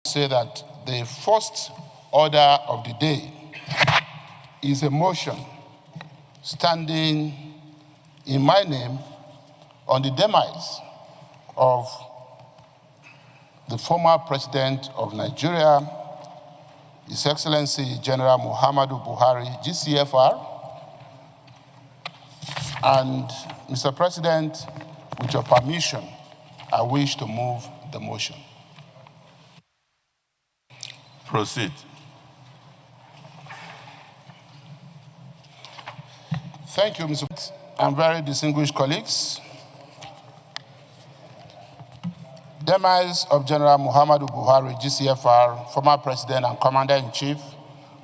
say that the first order of the day is a motion standing in my name on the demise of the former president of Nigeria, His Excellency General Muhammadu Buhari, GCFR. And Mr. President, with your permission, I wish to move the motion. Proceed. Thank you, Mr. President, and very distinguished colleagues. Demise of General Muhammadu Buhari, GCFR, former President and Commander-in-Chief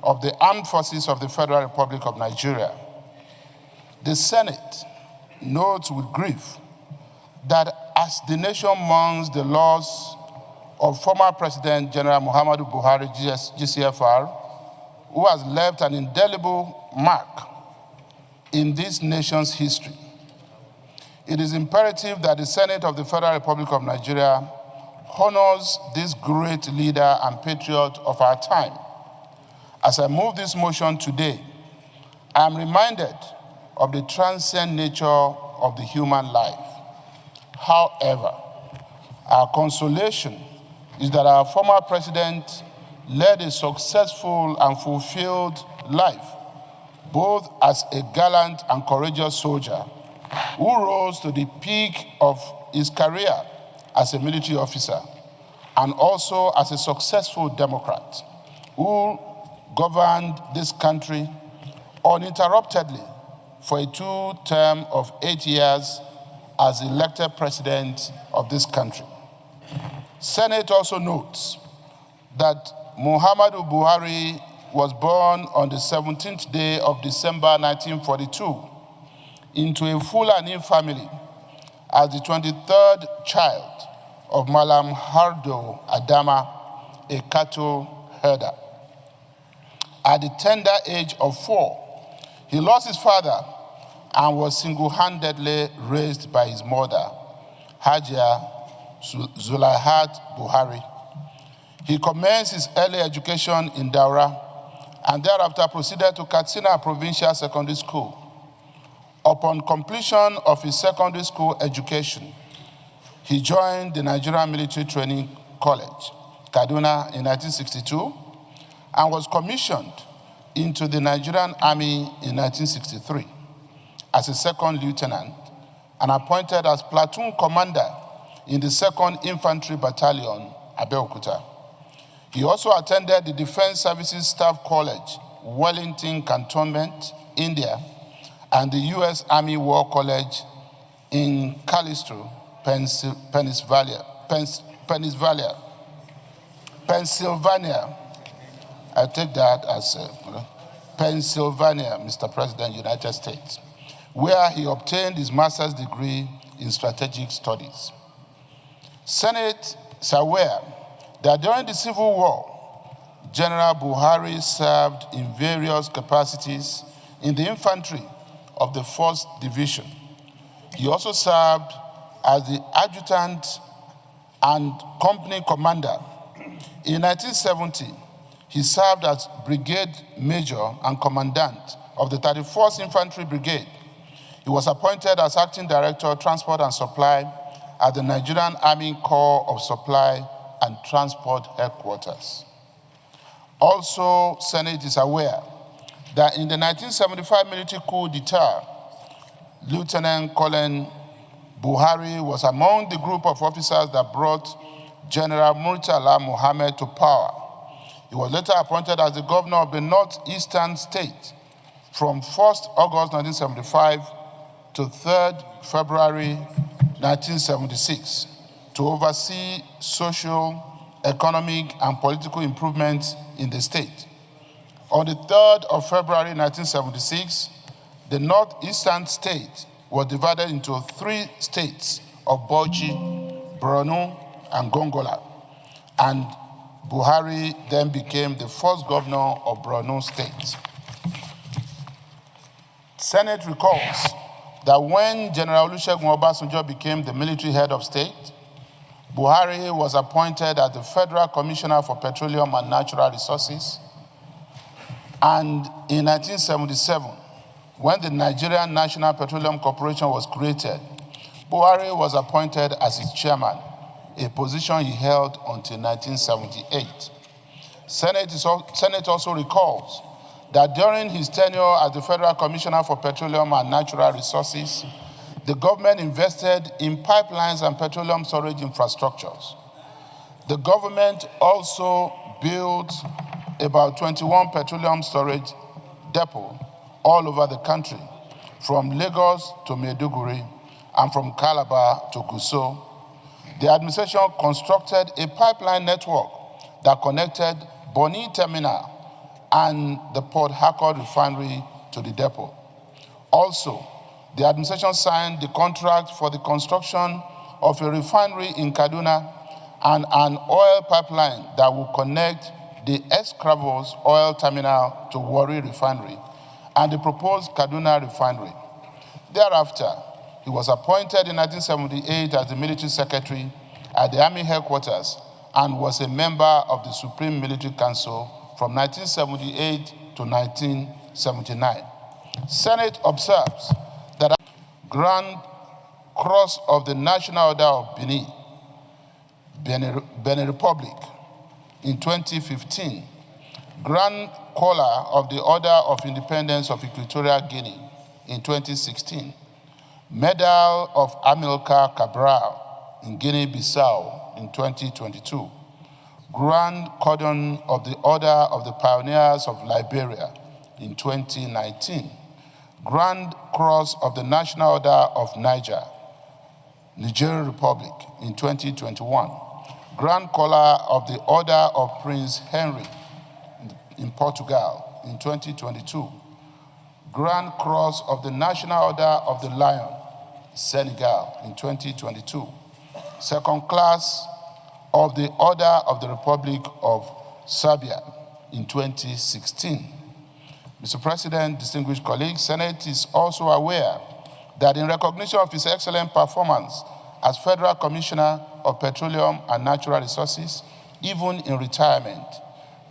of the Armed Forces of the Federal Republic of Nigeria. The Senate notes with grief that as the nation mourns the loss of former President General Muhammadu Buhari, GCFR, who has left an indelible mark in this nation's history, it is imperative that the Senate of the Federal Republic of Nigeria honors this great leader and patriot of our time. As I move this motion today, I am reminded of the transcendent nature of the human life. However, our consolation is that our former president led a successful and fulfilled life, both as a gallant and courageous soldier who rose to the peak of his career as a military officer, and also as a successful Democrat who governed this country uninterruptedly for a two-term of 8 years as elected president of this country. Senate also notes that Muhammadu Buhari was born on the 17th day of December 1942 into a Fulani family as the 23rd child of Malam Hardo Adama, a cattle herder. At the tender age of 4, he lost his father and was single-handedly raised by his mother, Hajia Zulaihat Buhari. He commenced his early education in Daura and thereafter proceeded to Katsina Provincial Secondary School. Upon completion of his secondary school education, he joined the Nigerian Military Training College, Kaduna, in 1962, and was commissioned into the Nigerian Army in 1963 as a second lieutenant and appointed as platoon commander in the 2nd Infantry Battalion, Abeokuta. He also attended the Defense Services Staff College, Wellington Cantonment, India, and the U.S. Army War College in Callisto, Pennsylvania. I take that as Pennsylvania, Mr. President, United States, where he obtained his master's degree in strategic studies. Senate is aware that during the Civil War, General Buhari served in various capacities in the infantry of the 1st Division. He also served as the adjutant and company commander. In 1970, he served as brigade major and commandant of the 31st Infantry Brigade. He was appointed as acting director of transport and supply at the Nigerian Army Corps of Supply and Transport Headquarters. Also, Senate is aware that in the 1975 military coup d'etat, Lieutenant Colonel Buhari was among the group of officers that brought General Murtala Mohammed to power. He was later appointed as the governor of the northeastern state from 1st August 1975 to 3rd February 1976 to oversee social, economic, and political improvements in the state. On the 3rd of February 1976, the northeastern state was divided into 3 states of Bauchi, Borno, and Gongola, and Buhari then became the first governor of Borno State. Senate recalls that when General Olusegun Obasanjo became the military head of state, Buhari was appointed as the Federal Commissioner for Petroleum and Natural Resources. And in 1977, when the Nigerian National Petroleum Corporation was created, Buhari was appointed as its chairman, a position he held until 1978. Senate also recalls that during his tenure as the Federal Commissioner for Petroleum and Natural Resources, the government invested in pipelines and petroleum storage infrastructures. The government also built about 21 petroleum storage depots all over the country, from Lagos to Maiduguri and from Calabar to Gusau. The administration constructed a pipeline network that connected Bonny Terminal and the Port Harcourt refinery to the depot. Also, the administration signed the contract for the construction of a refinery in Kaduna and an oil pipeline that will connect the Escravos oil terminal to Warri refinery and the proposed Kaduna refinery. Thereafter, he was appointed in 1978 as the military secretary at the Army headquarters and was a member of the Supreme Military Council from 1978 to 1979. Senate observes that Grand Cross of the National Order of Benin Republic in 2015, Grand Collar of the Order of Independence of Equatorial Guinea in 2016, Medal of Amilcar Cabral in Guinea-Bissau in 2022, Grand Cordon of the Order of the Pioneers of Liberia in 2019, Grand Cross of the National Order of Nigerian Republic in 2021, Grand Collar of the Order of Prince Henry in Portugal in 2022, Grand Cross of the National Order of the Lion, Senegal in 2022, Second Class of the Order of the Republic of Serbia in 2016. Mr. President, distinguished colleagues, Senate is also aware that in recognition of his excellent performance as Federal Commissioner of Petroleum and Natural Resources, even in retirement,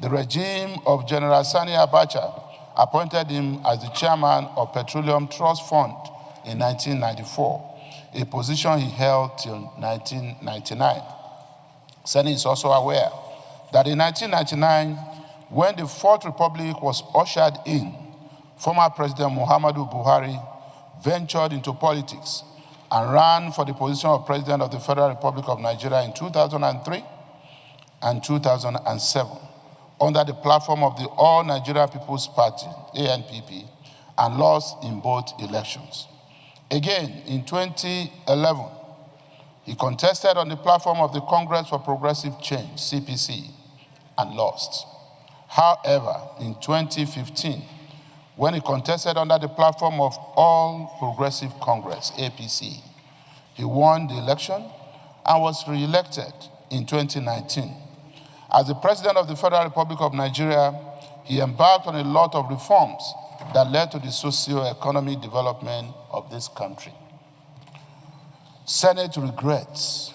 the regime of General Sani Abacha appointed him as the chairman of Petroleum Trust Fund in 1994, a position he held till 1999. Senate is also aware that in 1999, when the Fourth Republic was ushered in, former President Muhammadu Buhari ventured into politics and ran for the position of President of the Federal Republic of Nigeria in 2003 and 2007 under the platform of the All Nigeria People's Party, ANPP, and lost in both elections. Again, in 2011, he contested on the platform of the Congress for Progressive Change, CPC, and lost. However, in 2015, when he contested under the platform of All Progressive Congress, APC, he won the election and was re-elected in 2019. As the President of the Federal Republic of Nigeria, he embarked on a lot of reforms that led to the socio-economic development of this country. Senate regrets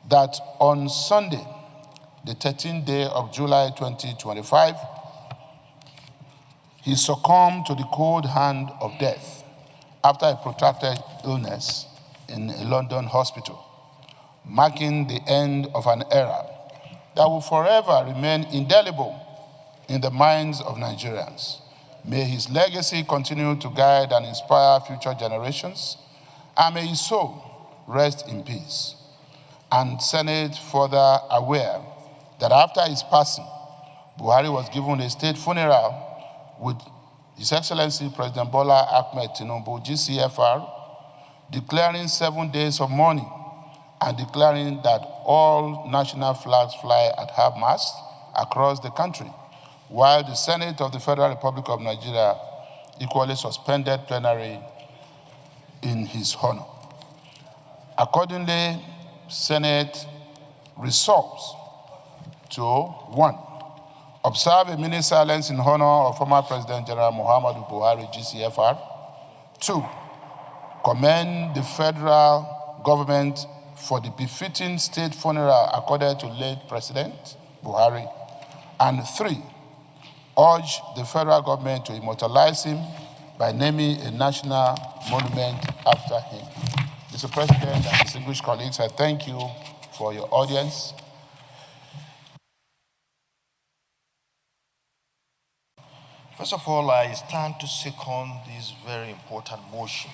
that on Sunday, the 13th day of July 2025, he succumbed to the cold hand of death after a protracted illness in a London hospital, marking the end of an era that will forever remain indelible in the minds of Nigerians. May his legacy continue to guide and inspire future generations, and may his soul rest in peace. And Senate further aware that after his passing, Buhari was given a state funeral with His Excellency President Bola Ahmed Tinubu, GCFR, declaring 7 days of mourning and declaring that all national flags fly at half-mast across the country, while the Senate of the Federal Republic of Nigeria equally suspended plenary in his honor. Accordingly, Senate resolves to 1. Observe a minute silence in honor of former President General Muhammadu Buhari, GCFR. 2. Commend the federal government for the befitting state funeral accorded to late President Buhari. And 3, urge the federal government to immortalize him by naming a national monument after him. Mr. President and distinguished colleagues, I thank you for your audience. First of all, I stand to second this very important motion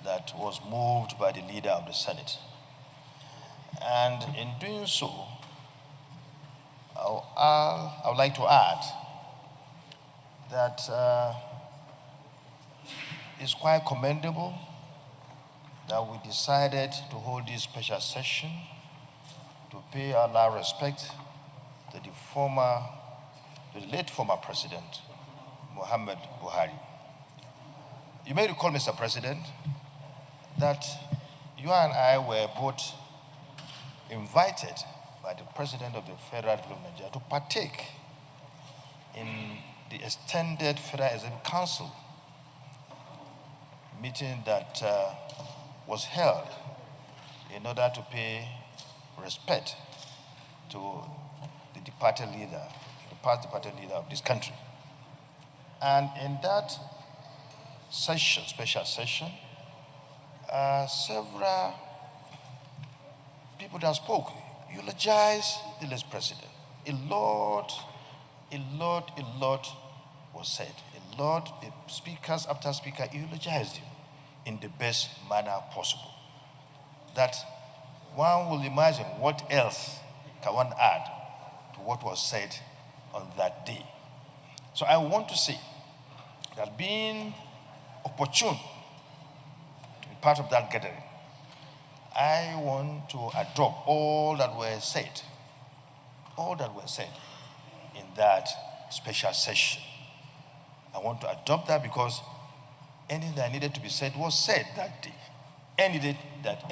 that was moved by the leader of the Senate. And in doing so, I would like to add that it's quite commendable that we decided to hold this special session to pay our respect to the late former President, Muhammad Buhari. You may recall, Mr. President, that you and I were both invited by the President of the Federal Republic of Nigeria to partake in the extended Federal Executive Council meeting that was held in order to pay respect to the departed leader, the past departed leader of this country. And in that session, special session, several people that spoke eulogized the late president. A lot was said. Speakers after speaker eulogized him in the best manner possible. That one will imagine what else can one add to what was said on that day. So I want to say that being opportune to be part of that gathering, I want to adopt all that were said in that special session. I want to adopt that because anything that needed to be said was said that day. Anything that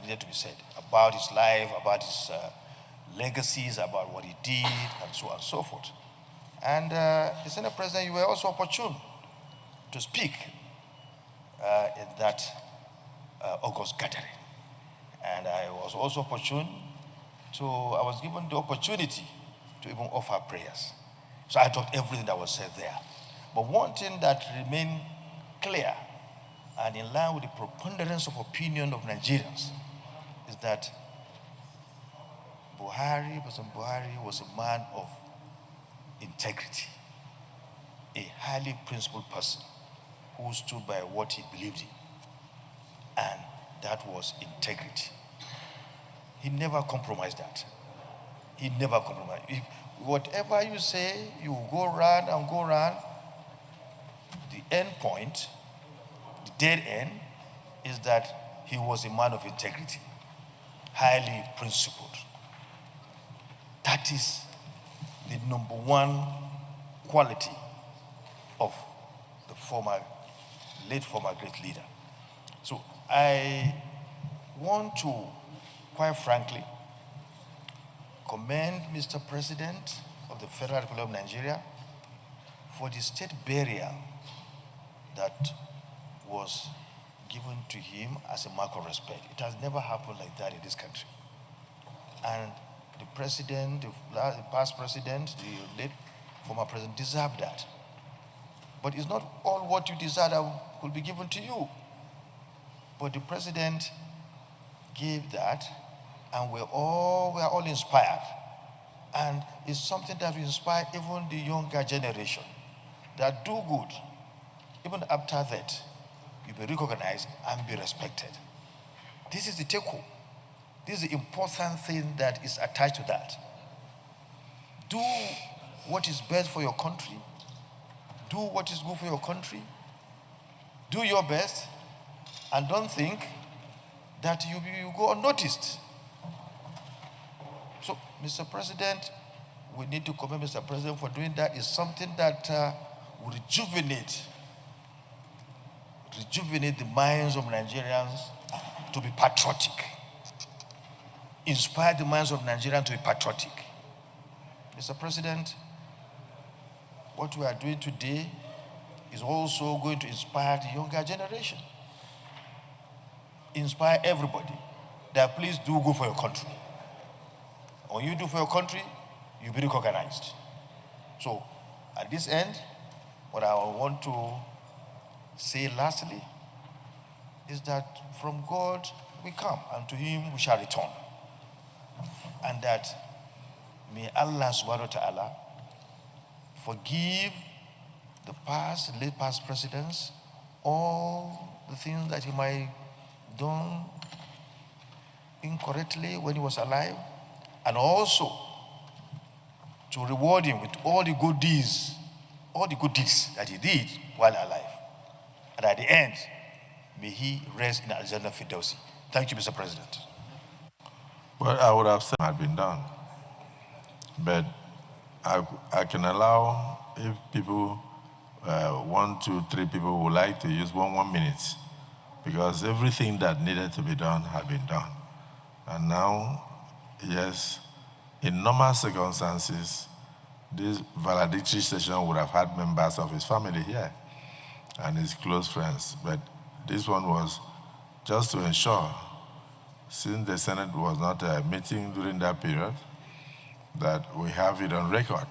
needed to be said about his life, about his legacies, about what he did, and so on and so forth. And the Senate President, you were also opportune to speak in that August gathering. And I was also I was given the opportunity to even offer prayers. So I thought everything that was said there. But one thing that remained clear and in line with the preponderance of opinion of Nigerians is that President Buhari was a man of integrity, a highly principled person who stood by what he believed in, and that was integrity. He never compromised that. He never compromised. Whatever you say, you go round and go round. The end point, the dead end, is that he was a man of integrity, highly principled. That is the number one quality of the late former great leader. So I want to, quite frankly, commend Mr. President of the Federal Republic of Nigeria for the state burial that was given to him as a mark of respect. It has never happened like that in this country. And the president, the past president, the late former president deserved that. But it's not all what you desire that will be given to you. But the president gave that, and we're all inspired. And it's something that will inspire even the younger generation that do good. Even after that, you'll be recognized and be respected. This is the take-home. This is the important thing that is attached to that. Do what is best for your country. Do what is good for your country. Do your best, and don't think that you go unnoticed. So, Mr. President, we need to commend Mr. President for doing that. It's something that will rejuvenate the minds of Nigerians to be patriotic. Inspire the minds of Nigerians to be patriotic. Mr. President, what we are doing today is also going to inspire the younger generation. inspire everybody that please do good for your country. When you do for your country, you'll be recognized. So, at this end, what I want to say lastly is that from God we come, and to Him we shall return. And that may Allah subhanahu wa ta'ala forgive the late past presidents, all the things that he might have done incorrectly when he was alive, and also to reward him with all the good deeds that he did while alive. And at the end, may he rest in Al-Jannah Firdausi. Thank you, Mr. President. Well, I would have said had been done. But I can allow, if people, 1, 2, 3 people would like to use 1 minute, because everything that needed to be done had been done. And now, yes, in normal circumstances, this valedictory session would have had members of his family here and his close friends. But this one was just to ensure, since the Senate was not meeting during that period, that we have it on record,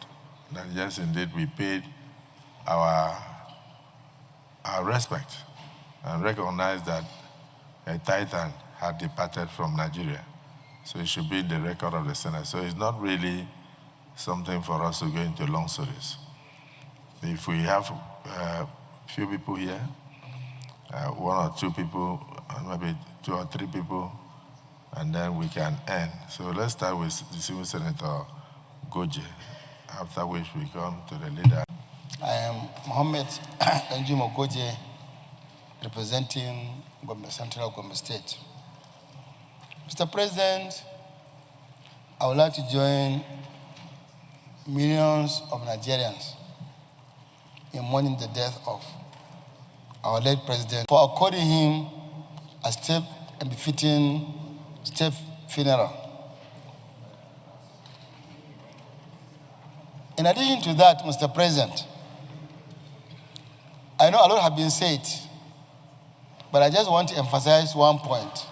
that yes, indeed, we paid our respect and recognized that a Titan had departed from Nigeria. So it should be in the record of the Senate. So it's not really something for us to go into long stories. If we have few people here, 1 or 2 people, maybe 2 or 3 people, and then we can end. So let's start with the Civil Senator Goje, after which we come to the leader. I am Mohammed Enjumo Goje, representing Gombe Central, Gombe State. Mr. President, I would like to join millions of Nigerians in mourning the death of our late president for according him a state and befitting state funeral. In addition to that, Mr. President, I know a lot have been said, but I just want to emphasize one point.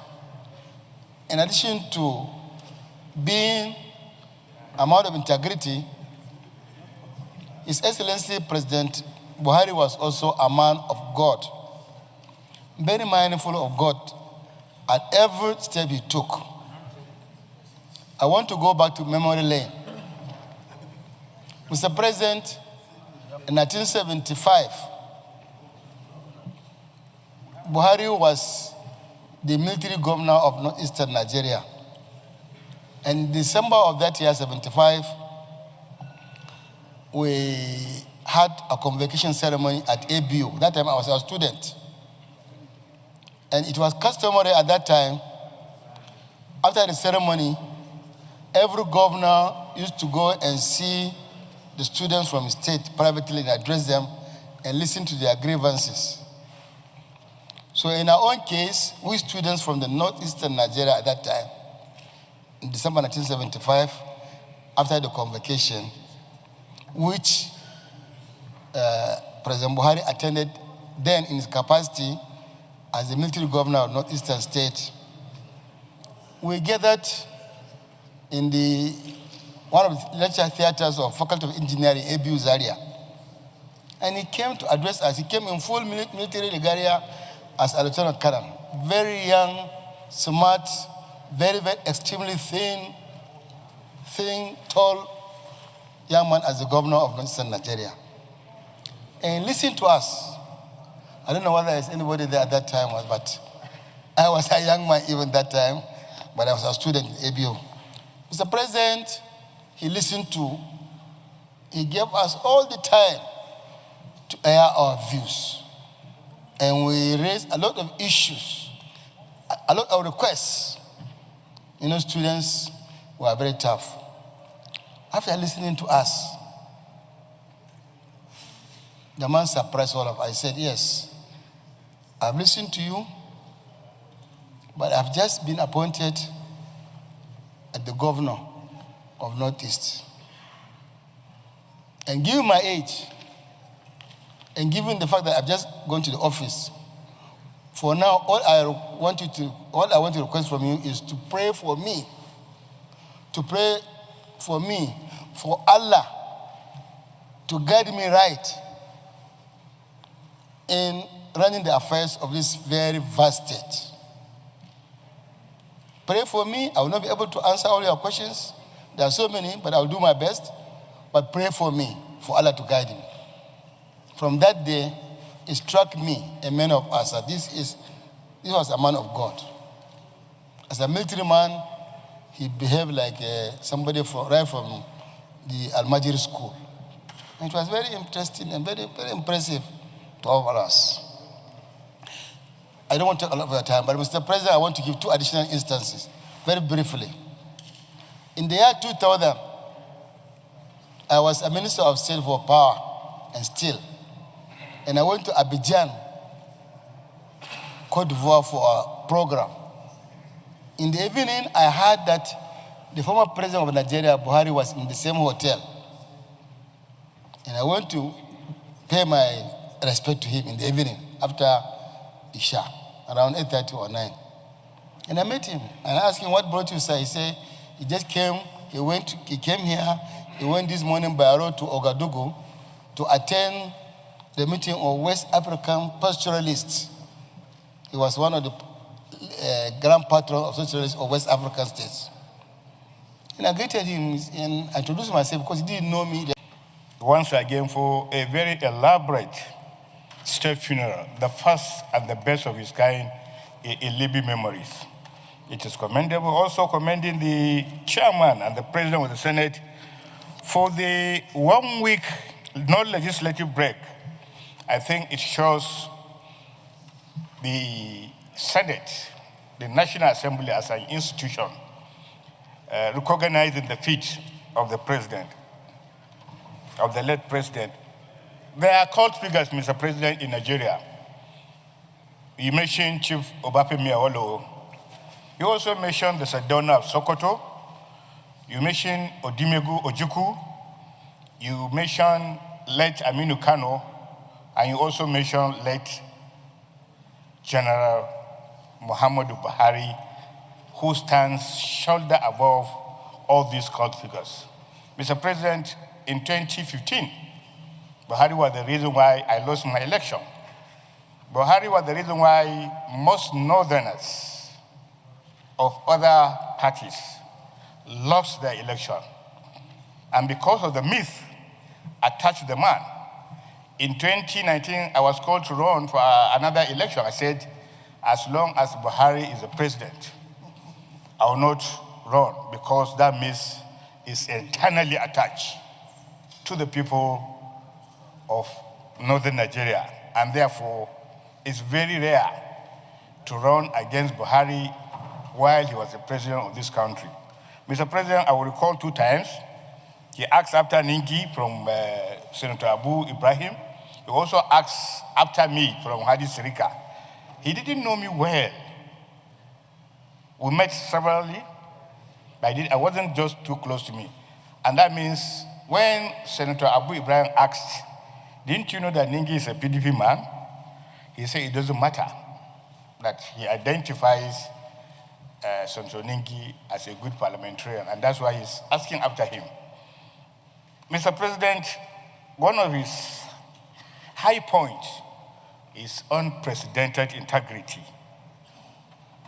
In addition to being a man of integrity, His Excellency President Buhari was also a man of God, very mindful of God at every step he took. I want to go back to memory lane. Mr. President, in 1975, Buhari was the military governor of northeastern Nigeria. And in December of that year, 75, we had a convocation ceremony at ABU. That time I was a student. And it was customary at that time, after the ceremony, every governor used to go and see the students from his state privately and address them and listen to their grievances. So in our own case, we students from the northeastern Nigeria at that time, in December 1975, after the convocation, which President Buhari attended then in his capacity as the military governor of northeastern state, we gathered in one of the lecture theaters of Faculty of Engineering, ABU Zaria. And he came to address us. He came in full military regalia as a lieutenant colonel. Very young, smart, very, very extremely thin, tall young man as the governor of northeastern Nigeria. And listen to us. I don't know whether there's anybody there at that time, but I was a young man even that time, but I was a student in ABU. Mr. President, he listened to, he gave us all the time to air our views. And we raised a lot of issues, a lot of requests. You know, students were very tough. After listening to us, the man surprised all of us. I said, yes, I've listened to you, but I've just been appointed as the governor of Northeast. And given my age, and given the fact that I've just gone to the office, For now, all I want to request from you is to pray for me. To pray for me, for Allah to guide me right in running the affairs of this very vast state. Pray for me. I will not be able to answer all your questions. There are so many, but I will do my best. But pray for me, for Allah to guide me. From that day, it struck me, a man of Asa. This was a man of God. As a military man, he behaved like somebody right from the Al-Majiri school. And it was very interesting and very, very impressive to all of us. I don't want to take a lot of your time, but Mr. President, I want to give 2 additional instances, very briefly. In the year 2000, I was a Minister of State for Power and Steel. And I went to Abidjan, Cote d'Ivoire, for a program. In the evening, I heard that the former president of Nigeria, Buhari, was in the same hotel. And I went to pay my respect to him in the evening after Isha, around 8:30 or 9. And I met him and I asked him, what brought you, sir? He said, he just came, he came here, he went this morning by road to Ouagadougou to attend the meeting of West African pastoralists. He was one of the grand patron of socialists of West African states. And I greeted him and I introduced myself because he didn't know me. Once again for a very elaborate state funeral, the first and the best of its kind in living memories. It is commendable. Also commending the chairman and the president of the Senate for the 1 week non-legislative break. I think it shows the Senate, the National Assembly as an institution, recognizing the feat of the president, of the late president. There are cult figures, Mr. President, in Nigeria. You mentioned Chief Obafemi Awolowo. You also mentioned the Sardauna of Sokoto. You mentioned Odimegu Ojukwu. You mentioned late Aminu Kano. And you also mentioned late General Muhammadu Buhari, who stands shoulder above all these cult figures. Mr. President, in 2015, Buhari was the reason why I lost my election. Buhari was the reason why most northerners of other parties lost their election. And because of the myth attached to the man, in 2019, I was called to run for another election. I said, as long as Buhari is the president, I will not run because that myth is eternally attached to the people of northern Nigeria. And therefore, it's very rare to run against Buhari while he was the president of this country. Mr. President, I will recall 2 times. He asked after Ningi from Senator Abu Ibrahim. He also asked after me from Hadi Sirika. He didn't know me well. We met severally, but I wasn't just too close to me. And that means when Senator Abu Ibrahim asked, didn't you know that Ningi is a PDP man? He said it doesn't matter, that he identifies Senator Ningi as a good parliamentarian, and that's why he's asking after him. Mr. President, one of his high points is unprecedented integrity.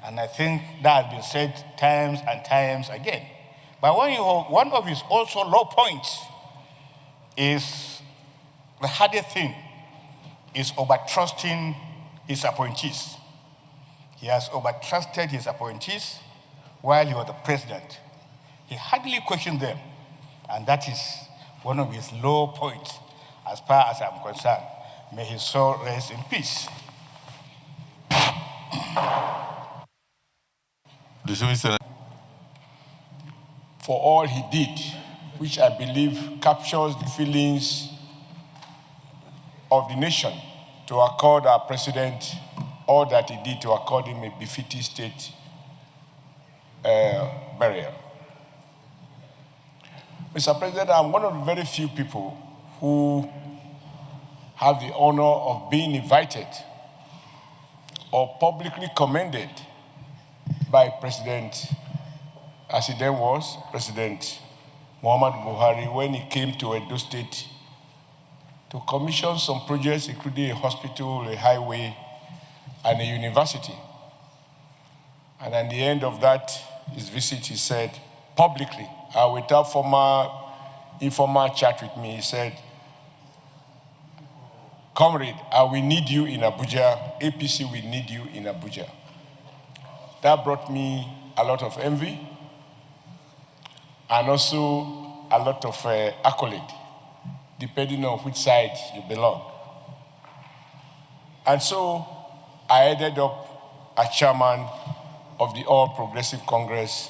And I think that has been said times and times again. But one of his also low points is the hardest thing is overtrusting his appointees. He has overtrusted his appointees while he was the president. He hardly questioned them, and that is one of his low points as far as I'm concerned. May his soul rest in peace. For all he did, which I believe captures the feelings of the nation, to accord our president all that he did to accord him a befitting state burial. Mr. President, I'm one of the very few people who have the honor of being invited or publicly commended by President, as he then was, President Muhammadu Buhari, when he came to Edo State to commission some projects, including a hospital, a highway, and a university. And at the end of that, his visit, he said publicly, without informal chat with me, he said, "Comrade, I will need you in Abuja. APC will need you in Abuja." That brought me a lot of envy and also a lot of accolade, depending on which side you belong. And so I ended up as chairman of the All Progressive Congress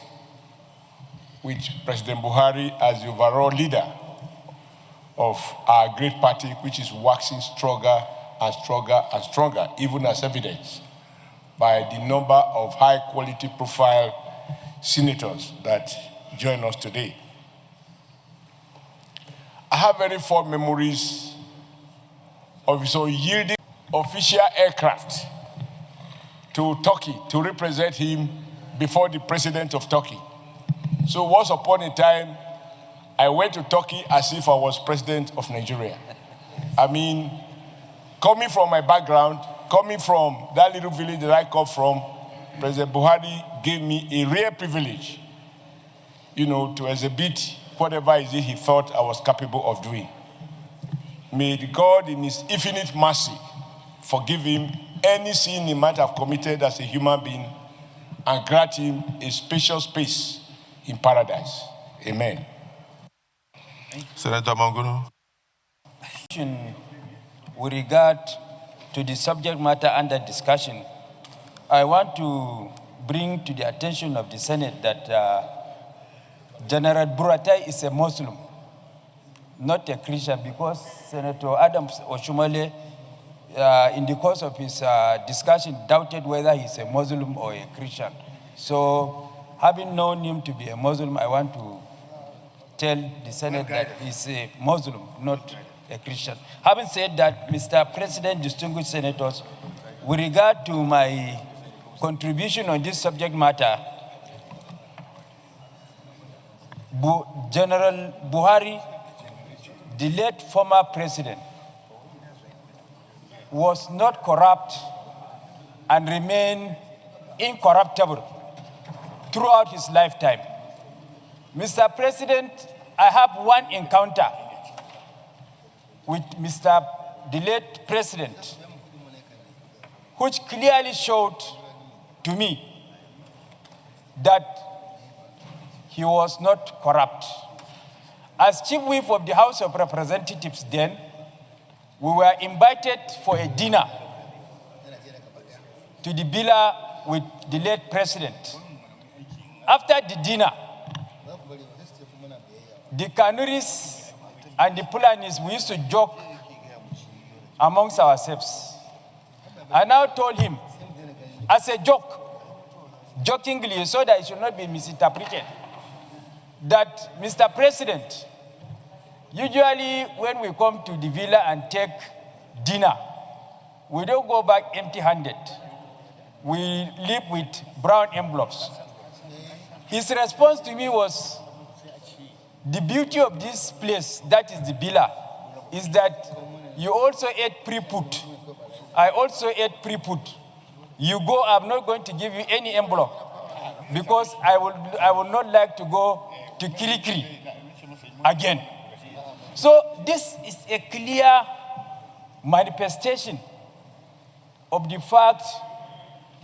with President Buhari as the overall leader of our great party, which is waxing stronger and stronger and stronger, even as evidenced by the number of high-quality profile senators that join us today. I have very fond memories of his yielding official aircraft to Turkey to represent him before the president of Turkey. So once upon a time, I went to Turkey as if I was president of Nigeria. I mean, coming from my background, coming from that little village that I come from, President Buhari gave me a rare privilege, to exhibit whatever it is he thought I was capable of doing. May God in his infinite mercy forgive him any sin he might have committed as a human being and grant him a spacious space in paradise. Amen. Senator Mangunu. With regard to the subject matter under discussion, I want to bring to the attention of the Senate that General Buratai is a Muslim, not a Christian, because Senator Adams Oshumale, in the course of his discussion, doubted whether he's a Muslim or a Christian. So, having known him to be a Muslim, I want to tell the Senate that he's a Muslim, not a Christian. Having said that, Mr. President, distinguished senators, with regard to my contribution on this subject matter, General Buhari, the late former president, was not corrupt and remained incorruptible throughout his lifetime. Mr. President, I have one encounter with the late president, which clearly showed to me that he was not corrupt. As Chief Whip of the House of Representatives then, we were invited for a dinner to the villa with the late president. After the dinner, the Kanuris and the Pulanis, we used to joke amongst ourselves. I now told him, as a joke, jokingly, so that it should not be misinterpreted, that Mr. President, usually when we come to the villa and take dinner, we don't go back empty-handed. We leave with brown envelopes. His response to me was, the beauty of this place, that is the villa, is that you also ate pre-put. I also ate pre-put. You go, I'm not going to give you any envelope because I would not like to go to Kirikiri again. So this is a clear manifestation of the fact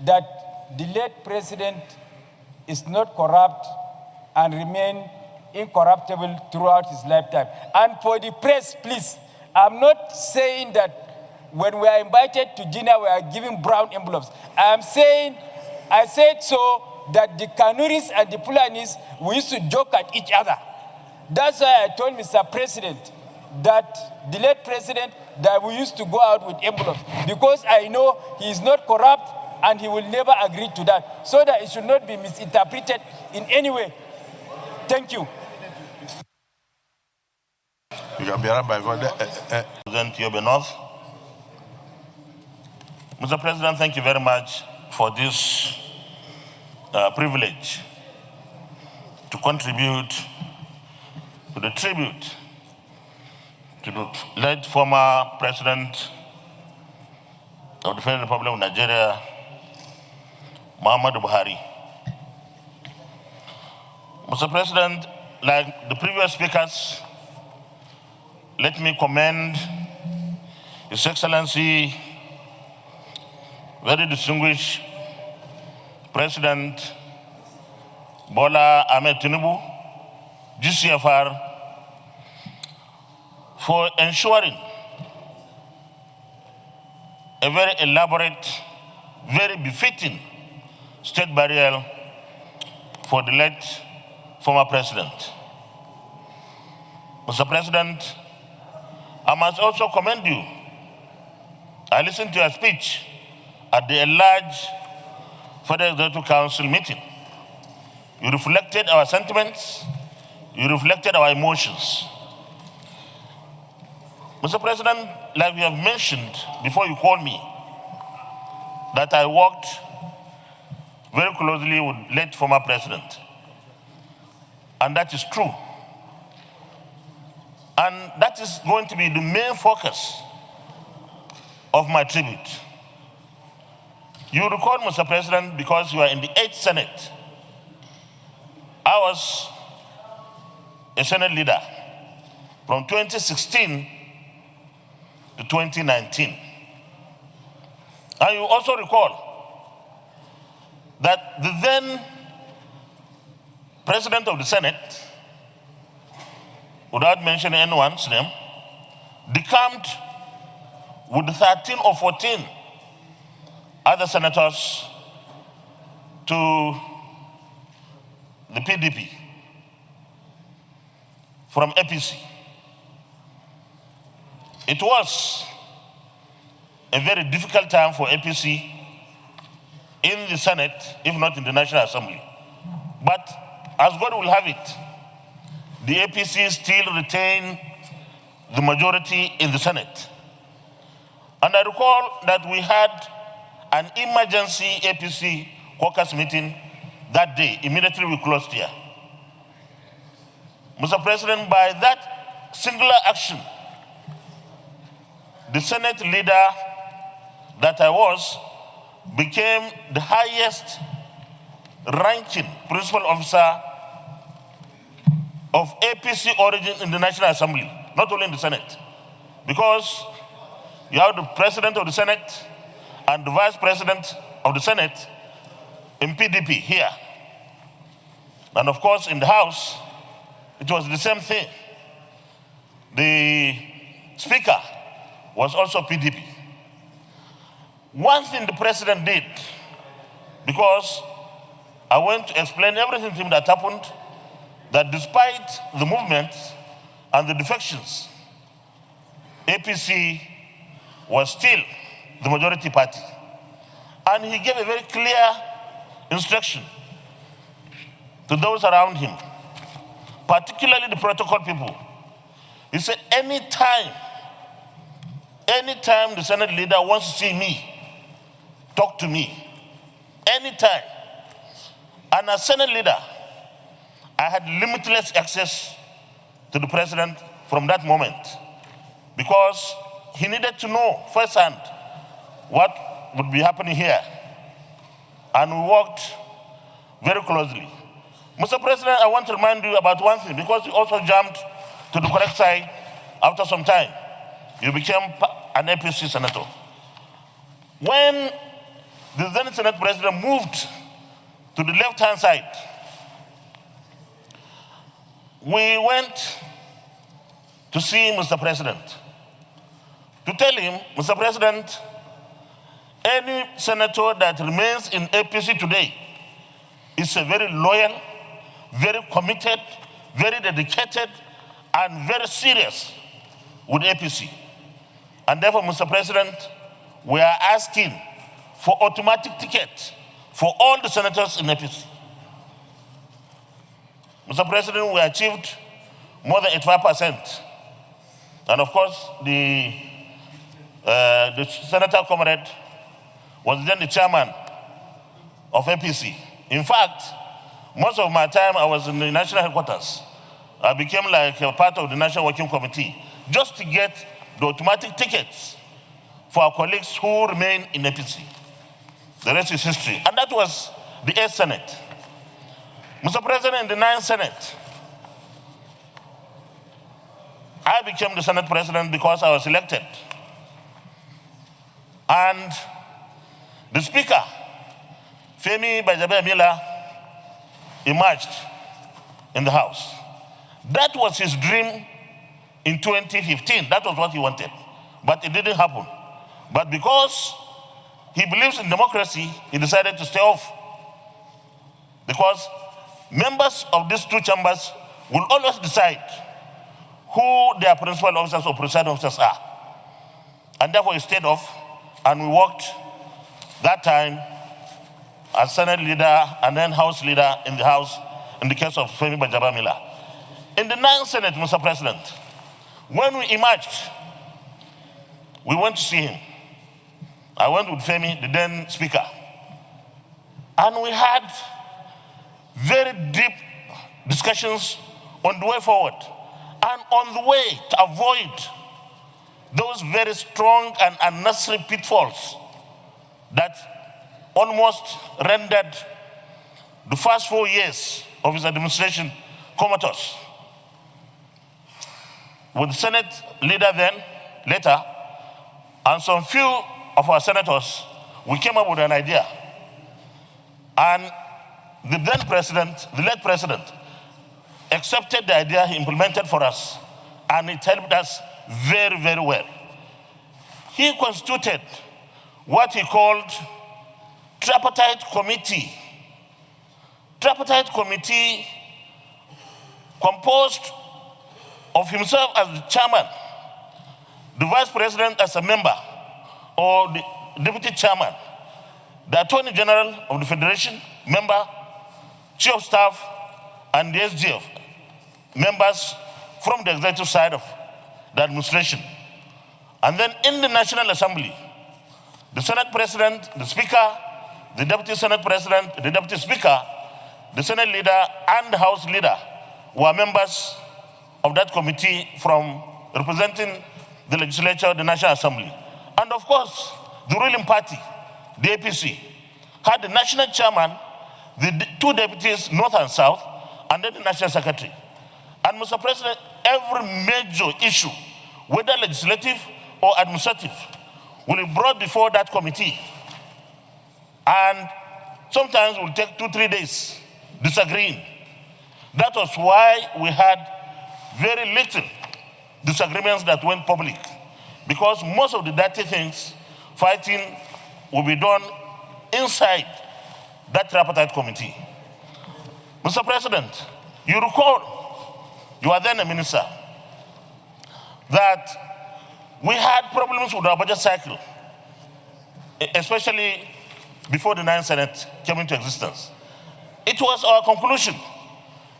that the late president is not corrupt and remain incorruptible throughout his lifetime. And for the press, please, I'm not saying that when we are invited to dinner, we are giving brown envelopes. I said so that the Kanuris and the Pulanis, we used to joke at each other. That's why I told Mr. President that the late president, that we used to go out with envelopes, because I know he is not corrupt and he will never agree to that, so that it should not be misinterpreted in any way. Thank you. You can be around by President Yobe North, Mr. President, thank you very much for this privilege to contribute to the tribute to the late former President of the Federal Republic of Nigeria, Muhammadu Buhari. Mr. President, like the previous speakers, let me commend His Excellency, very distinguished President Bola Ahmed Tinubu, GCFR, for ensuring a very elaborate, very befitting state burial for the late former president. Mr. President, I must also commend you. I listened to your speech at the enlarged Federal Executive Council meeting. You reflected our sentiments, you reflected our emotions. Mr. President, like you have mentioned before you called me, that I worked very closely with late former president. And that is true. And that is going to be the main focus of my tribute. You recall, Mr. President, because you are in the 8th Senate, I was a Senate leader from 2016 to 2019. And you also recall that the then President of the Senate, without mentioning anyone's name, decamped with 13 or 14 other senators to the PDP from APC. It was a very difficult time for APC in the Senate, if not in the National Assembly. But as God will have it, the APC still retain the majority in the Senate. And I recall that we had an emergency APC caucus meeting that day. Immediately we closed here. Mr. President, by that singular action, the Senate leader that I was became the highest ranking principal officer of APC origin in the National Assembly, not only in the Senate. Because you have the President of the Senate and the Vice President of the Senate in PDP here. And of course, in the House, it was the same thing. The Speaker was also PDP. One thing the President did, because I went to explain everything to him that happened, that despite the movements and the defections, APC was still the majority party. And he gave a very clear instruction to those around him, particularly the protocol people. He said, anytime the Senate leader wants to see me, talk to me. Anytime. And as Senate leader, I had limitless access to the president from that moment because he needed to know firsthand what would be happening here. And we worked very closely. Mr. President, I want to remind you about one thing because you also jumped to the correct side after some time. You became an APC senator. When the then Senate President moved to the left-hand side, we went to see Mr. President to tell him, Mr. President, any senator that remains in APC today is a very loyal, very committed, very dedicated, and very serious with APC. And therefore, Mr. President, we are asking for automatic ticket for all the senators in APC. Mr. President, we achieved more than 85%. And of course, the senator comrade was then the chairman of APC. In fact, most of my time I was in the national headquarters. I became like a part of the National Working Committee just to get the automatic tickets for our colleagues who remain in APC. The rest is history. And that was the 8th Senate. Mr. President, in the 9th Senate, I became the Senate President because I was elected. And the Speaker, Femi Bajabiamila, emerged in the House. That was his dream in 2015. That was what he wanted. But it didn't happen. But because he believes in democracy, he decided to stay off. Because members of these two chambers will always decide who their principal officers or presiding officers are. And therefore he stayed off, and we worked that time as Senate leader and then House leader in the House in the case of Femi Bajabiamila. In the 9th Senate, Mr. President, when we emerged, we went to see him. I went with Femi, the then Speaker, and we had very deep discussions on the way forward and on the way to avoid those very strong and unnecessary pitfalls that almost rendered the first 4 years of his administration comatose. With the Senate leader then, later, and some few of our senators, we came up with an idea. And the then president, the late president, accepted the idea, he implemented for us, and it helped us very, very well. He constituted what he called tripartite committee. Tripartite committee composed of himself as the chairman, the vice president as a member, or the deputy chairman, the attorney general of the federation, member, chief of staff, and the SGF, members from the executive side of the administration. And then in the National Assembly, the Senate President, the Speaker, the Deputy Senate President, the Deputy Speaker, the Senate Leader, and the House Leader were members of that committee from representing the legislature, the National Assembly. And of course, the ruling party, the APC, had the national chairman, the two deputies, North and South, and then the national secretary. And Mr. President, every major issue, whether legislative or administrative, will be brought before that committee. And sometimes it will take 2-3 days disagreeing. That was why we had very little disagreements that went public, because most of the dirty things, fighting, will be done inside that tripartite committee. Mr. President, you recall, you are then a minister, that we had problems with our budget cycle, especially before the 9th Senate came into existence. It was our conclusion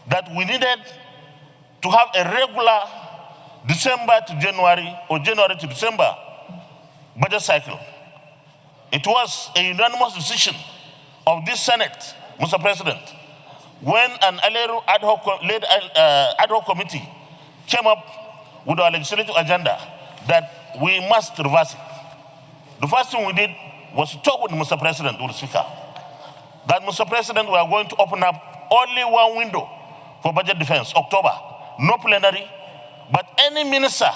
that we needed to have a regular December to January or January to December budget cycle. It was a unanimous decision of this Senate, Mr. President, when an ad hoc committee came up with our legislative agenda that we must reverse it. The first thing we did was to talk with Mr. President, with the Speaker, that Mr. President, we are going to open up only one window for budget defense, October. No plenary, but any minister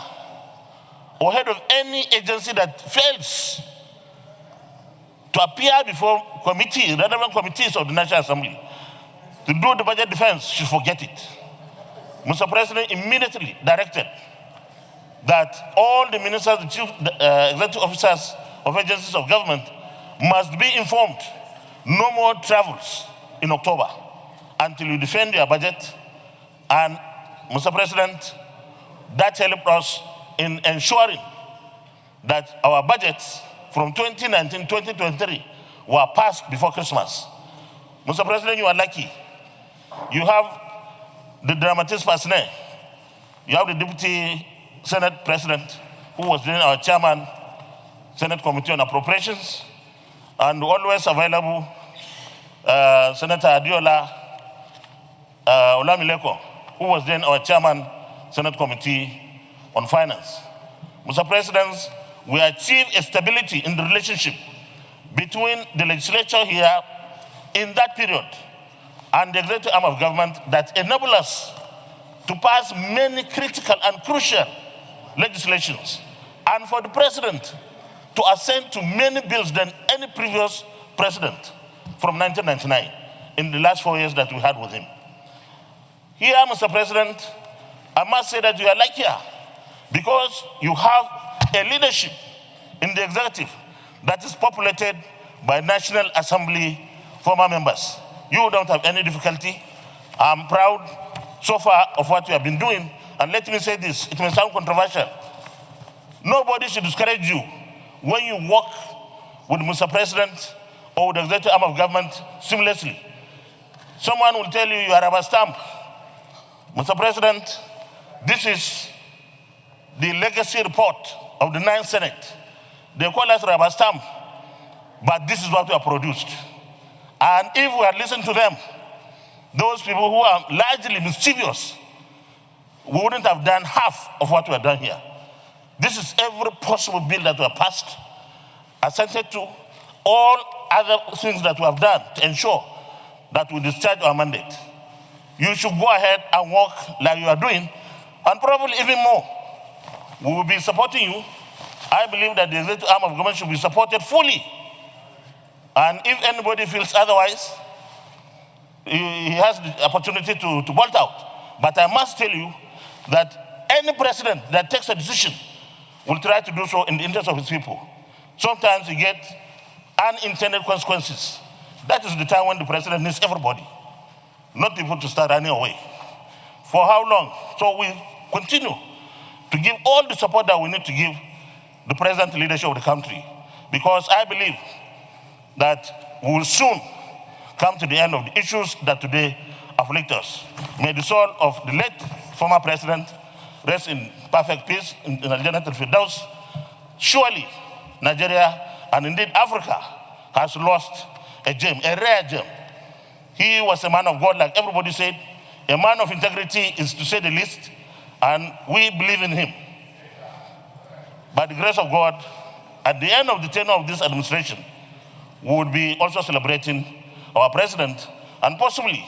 or head of any agency that fails to appear before committee, relevant committees of the National Assembly to do the budget defense should forget it. Mr. President immediately directed that all the ministers, the chief executive officers of agencies of government must be informed. No more travels in October until you defend your budget. And Mr. President, that helped us in ensuring that our budgets from 2019-2023 were passed before Christmas. Mr. President, you are lucky. You have the dramatist personnel. You have the Deputy Senate President, who was then our chairman, Senate Committee on Appropriations. and always available Senator Adiola Olamileko, who was then our chairman, Senate Committee on Finance. Mr. President, we achieved a stability in the relationship between the legislature here in that period and the executive arm of government that enabled us to pass many critical and crucial legislations, and for the president to assent to many bills than any previous president from 1999 in the last 4 years that we had with him. Here, Mr. President, I must say that you are luckier because you have a leadership in the executive that is populated by National Assembly former members. You don't have any difficulty. I'm proud so far of what you have been doing. And let me say this, it may sound controversial. Nobody should discourage you when you work with Mr. President or with the executive arm of government seamlessly. Someone will tell you you are rubber stamp. Mr. President, this is the legacy report of the 9th Senate. They call us rubber stamp, but this is what we have produced. And if we had listened to them, those people who are largely mischievous, we wouldn't have done half of what we have done here. This is every possible bill that we have passed, assented to, all other things that we have done to ensure that we discharge our mandate. You should go ahead and work like you are doing, and probably even more. We will be supporting you. I believe that the executive arm of government should be supported fully. And if anybody feels otherwise, he has the opportunity to bolt out. But I must tell you that any president that takes a decision will try to do so in the interest of his people. Sometimes you get unintended consequences. That is the time when the president needs everybody, not people to start running away. For how long? So we continue to give all the support that we need to give the present leadership of the country, because I believe that we will soon come to the end of the issues that today afflict us. May the soul of the late former president rest in perfect peace in Al-Jannat al-Firdaus. Surely Nigeria and indeed Africa has lost a gem, a rare gem. He was a man of God, like everybody said, a man of integrity is to say the least, and we believe in him. By the grace of God, at the end of the tenure of this administration, we would be also celebrating our president and possibly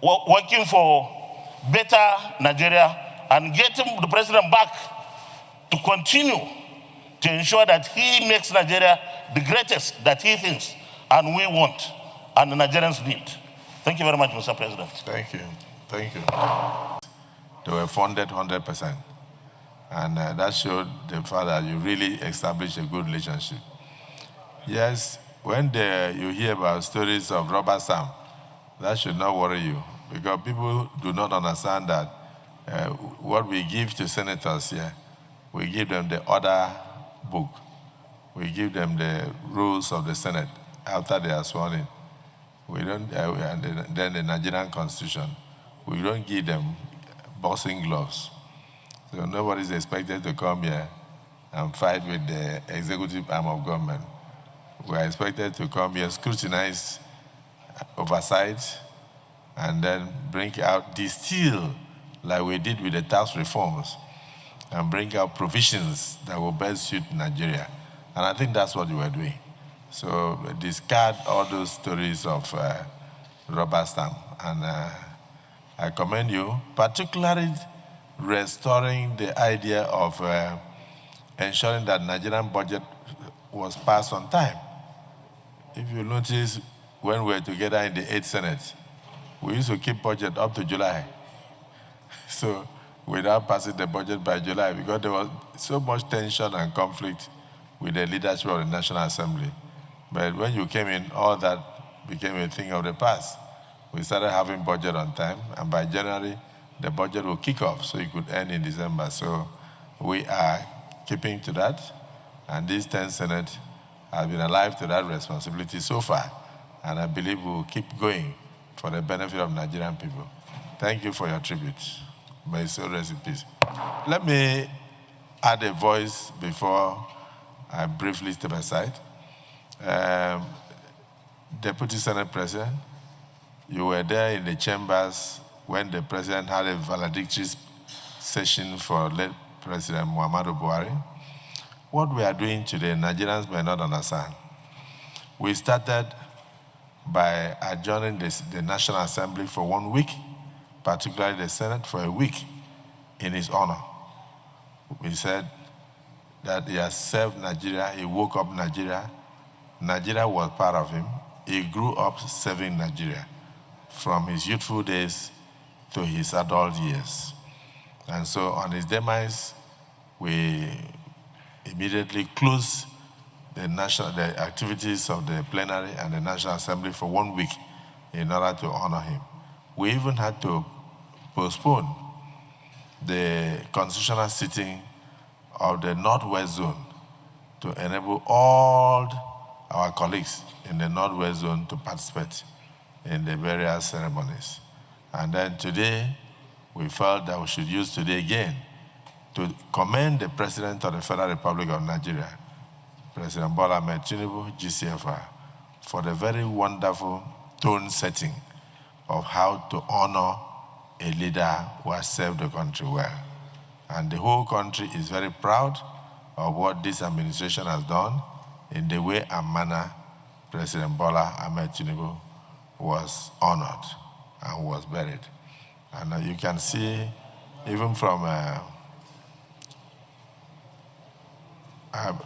working for better Nigeria and getting the president back to continue to ensure that he makes Nigeria the greatest that he thinks and we want and the Nigerians need. Thank you very much, Mr. President. Thank you. Thank you. They were funded 100%. And that showed the fact that you really established a good relationship. Yes, when you hear about stories of rubber stamp, that should not worry you, because people do not understand that what we give to senators here, we give them the order book. We give them the rules of the Senate after they are sworn in. We don't, and then the Nigerian Constitution. We don't give them boxing gloves. So nobody's expected to come here and fight with the executive arm of government. We are expected to come here, scrutinize, oversight, and then bring out, distill, like we did with the tax reforms, and bring out provisions that will best suit Nigeria. And I think that's what we were doing. So discard all those stories of rubber stamp. And I commend you, particularly restoring the idea of ensuring that Nigerian budget was passed on time. If you notice, when we were together in the 8th Senate, we used to keep budget up to July. So without passing the budget by July, because there was so much tension and conflict with the leadership of the National Assembly. But when you came in, all that became a thing of the past. We started having budget on time, and by January, the budget will kick off, so it could end in December. So we are keeping to that, and this 10th Senate has been alive to that responsibility so far, and I believe we will keep going for the benefit of Nigerian people. Thank you for your tribute. May so rest in peace. Let me add a voice before I briefly step aside. Deputy Senate President, you were there in the chambers when the President had a valedictory session for late President Muhammadu Buhari. What we are doing today, Nigerians may not understand. We started by adjourning the National Assembly for 1 week, particularly the Senate for a week, in his honor. We said that he has served Nigeria, he woke up Nigeria. Nigeria was part of him. He grew up serving Nigeria from his youthful days to his adult years. And so on his demise, we immediately closed the activities of the plenary and the National Assembly for 1 week in order to honor him. We even had to postpone the constitutional sitting of the Northwest Zone to enable all our colleagues in the Northwest Zone to participate in the various ceremonies. And then today, we felt that we should use today again to commend the President of the Federal Republic of Nigeria, President Bola Ahmed Tinubu, GCFR, for the very wonderful tone setting of how to honor a leader who has served the country well. And the whole country is very proud of what this administration has done in the way and manner President Bola Ahmed Tinubu was honored and was buried. And you can see, even from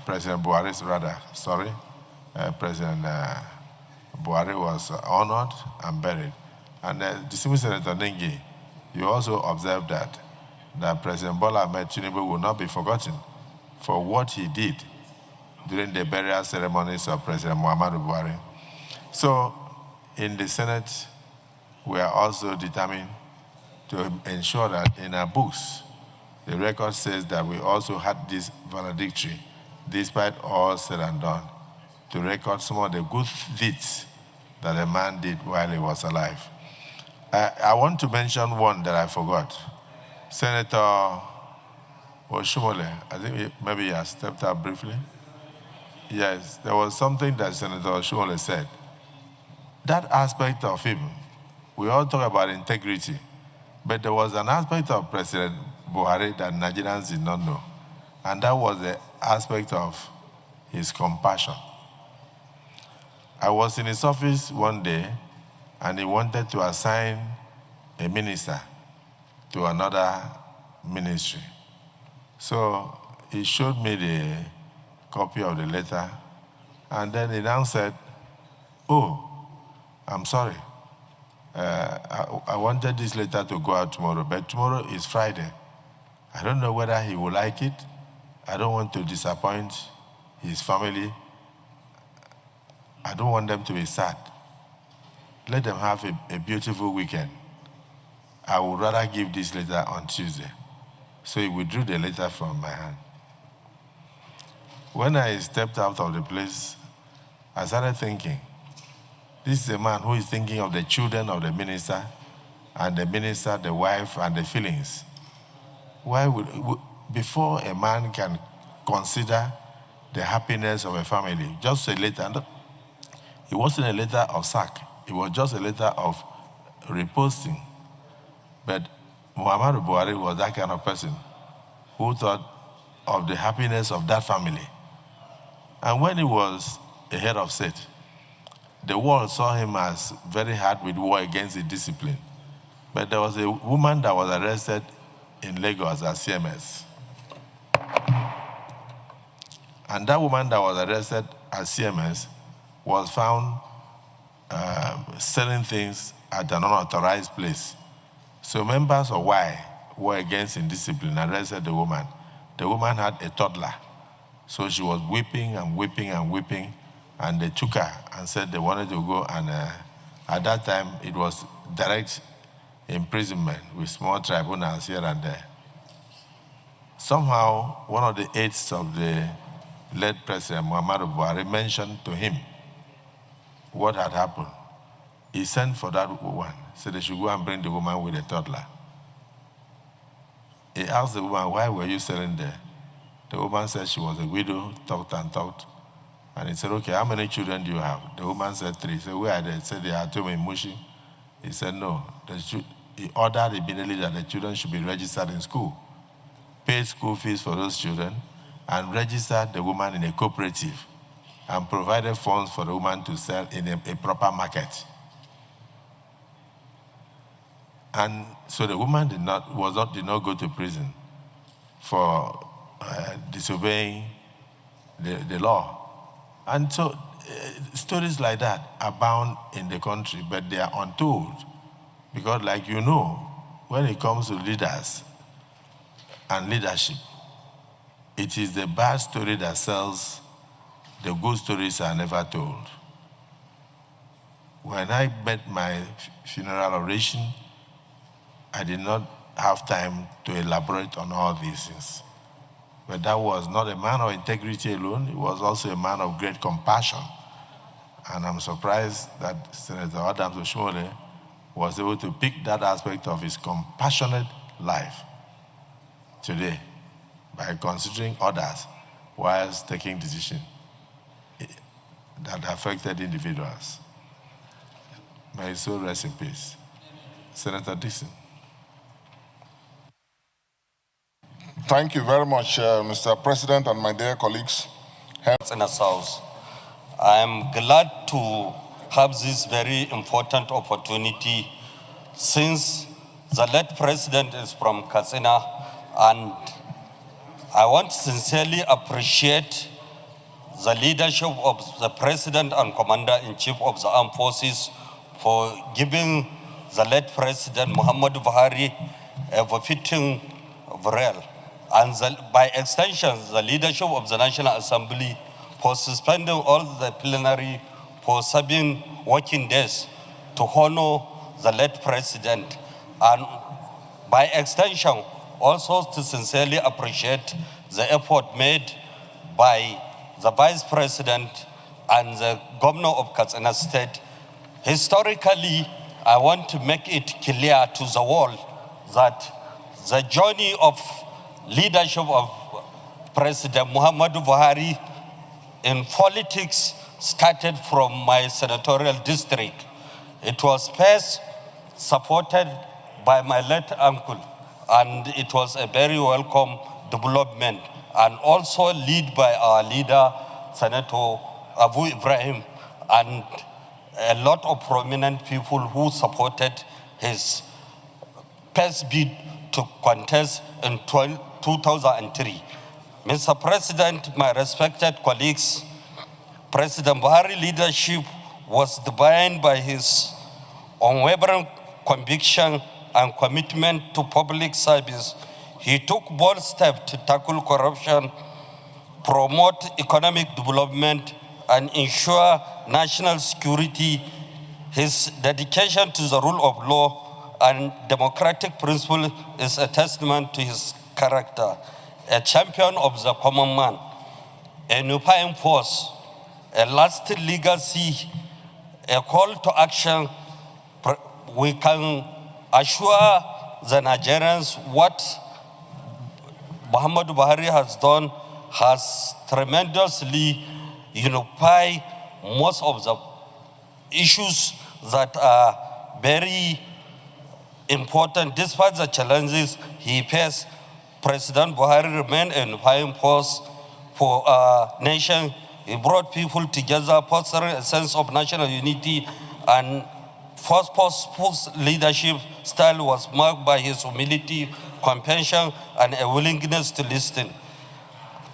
President Buhari's President Buhari was honored and buried. And distinguished Senator Nengi, you also observed that President Bola Ahmed Tinubu will not be forgotten for what he did during the burial ceremonies of President Muhammadu Buhari. So in the Senate, we are also determined to ensure that in our books, the record says that we also had this valedictory, despite all said and done, to record some of the good deeds that a man did while he was alive. I want to mention one that I forgot. Senator Oshumole, I think maybe he has stepped up briefly. Yes, there was something that Senator Oshumole said. That aspect of him, we all talk about integrity, but there was an aspect of President Buhari that Nigerians did not know, and that was the aspect of his compassion. I was in his office one day, and he wanted to assign a minister to another ministry. So he showed me the copy of the letter, and then he now said, "Oh, I'm sorry. I wanted this letter to go out tomorrow, but tomorrow is Friday. I don't know whether he will like it. I don't want to disappoint his family. I don't want them to be sad. Let them have a beautiful weekend. I would rather give this letter on Tuesday." So he withdrew the letter from my hand. When I stepped out of the place, I started thinking, this is a man who is thinking of the children of the minister, and the minister, the wife, and the feelings. Why would, before a man can consider the happiness of a family, just a letter, it wasn't a letter of sack, it was just a letter of reposting. But Muhammadu Buhari was that kind of person who thought of the happiness of that family. And when he was a head of state, the world saw him as very hard with war against the discipline. But there was a woman that was arrested in Lagos as CMS. And that woman that was arrested as CMS was found selling things at an unauthorized place. So members of Y were against indiscipline, arrested the woman. The woman had a toddler. So she was weeping and weeping and weeping, and they took her and said they wanted to go, and at that time it was direct imprisonment with small tribunals here and there. Somehow, one of the aides of the late President Muhammadu Buhari mentioned to him what had happened. He sent for that woman, said they should go and bring the woman with the toddler. He asked the woman, "Why were you selling there?" The woman said she was a widow, talked and talked. And he said, okay, how many children do you have? The woman said 3. He said, where are they? He said, they are at home in Mushi. He said, no. He ordered immediately that the children should be registered in school, paid school fees for those children, and registered the woman in a cooperative, and provided funds for the woman to sell in a proper market. And so the woman did not go to prison for disobeying the law. And so stories like that abound in the country, but they are untold. Because like you know, when it comes to leaders and leadership, it is the bad story that sells. The good stories are never told. When I made my funeral oration, I did not have time to elaborate on all these things. But that was not a man of integrity alone, he was also a man of great compassion. And I'm surprised that Senator Adams Oshomole was able to pick that aspect of his compassionate life today by considering others whilst taking decisions that affected individuals. May his soul rest in peace. Senator Dixon. Thank you very much, Mr. President and my dear colleagues. In the South, I'm glad to have this very important opportunity since the late president is from Katsina, and I want to sincerely appreciate the leadership of the President and Commander-in-Chief of the Armed Forces for giving the late President Muhammadu Buhari a befitting burial. And by extension, the leadership of the National Assembly for suspending all the plenary for 7 working days to honor the late president. And by extension, also to sincerely appreciate the effort made by the Vice President and the Governor of Katsina State. Historically, I want to make it clear to the world that the journey of leadership of President Muhammadu Buhari in politics started from my senatorial district. It was first supported by my late uncle, and it was a very welcome development, and also led by our leader, Senator Abu Ibrahim, and a lot of prominent people who supported his first bid to contest in 2003. Mr. President, my respected colleagues, President Buhari's leadership was defined by his unwavering conviction and commitment to public service. He took bold steps to tackle corruption, promote economic development, and ensure national security. His dedication to the rule of law and democratic principle is a testament to his character. A champion of the common man, a unifying force, a lasting legacy, a call to action. We can assure the Nigerians what Muhammadu Buhari has done has tremendously unified most of the issues that are very important. Despite the challenges he faced, President Buhari remained a unifying force for our nation. He brought people together, fostering a sense of national unity, and First leadership style was marked by his humility, compassion, and a willingness to listen.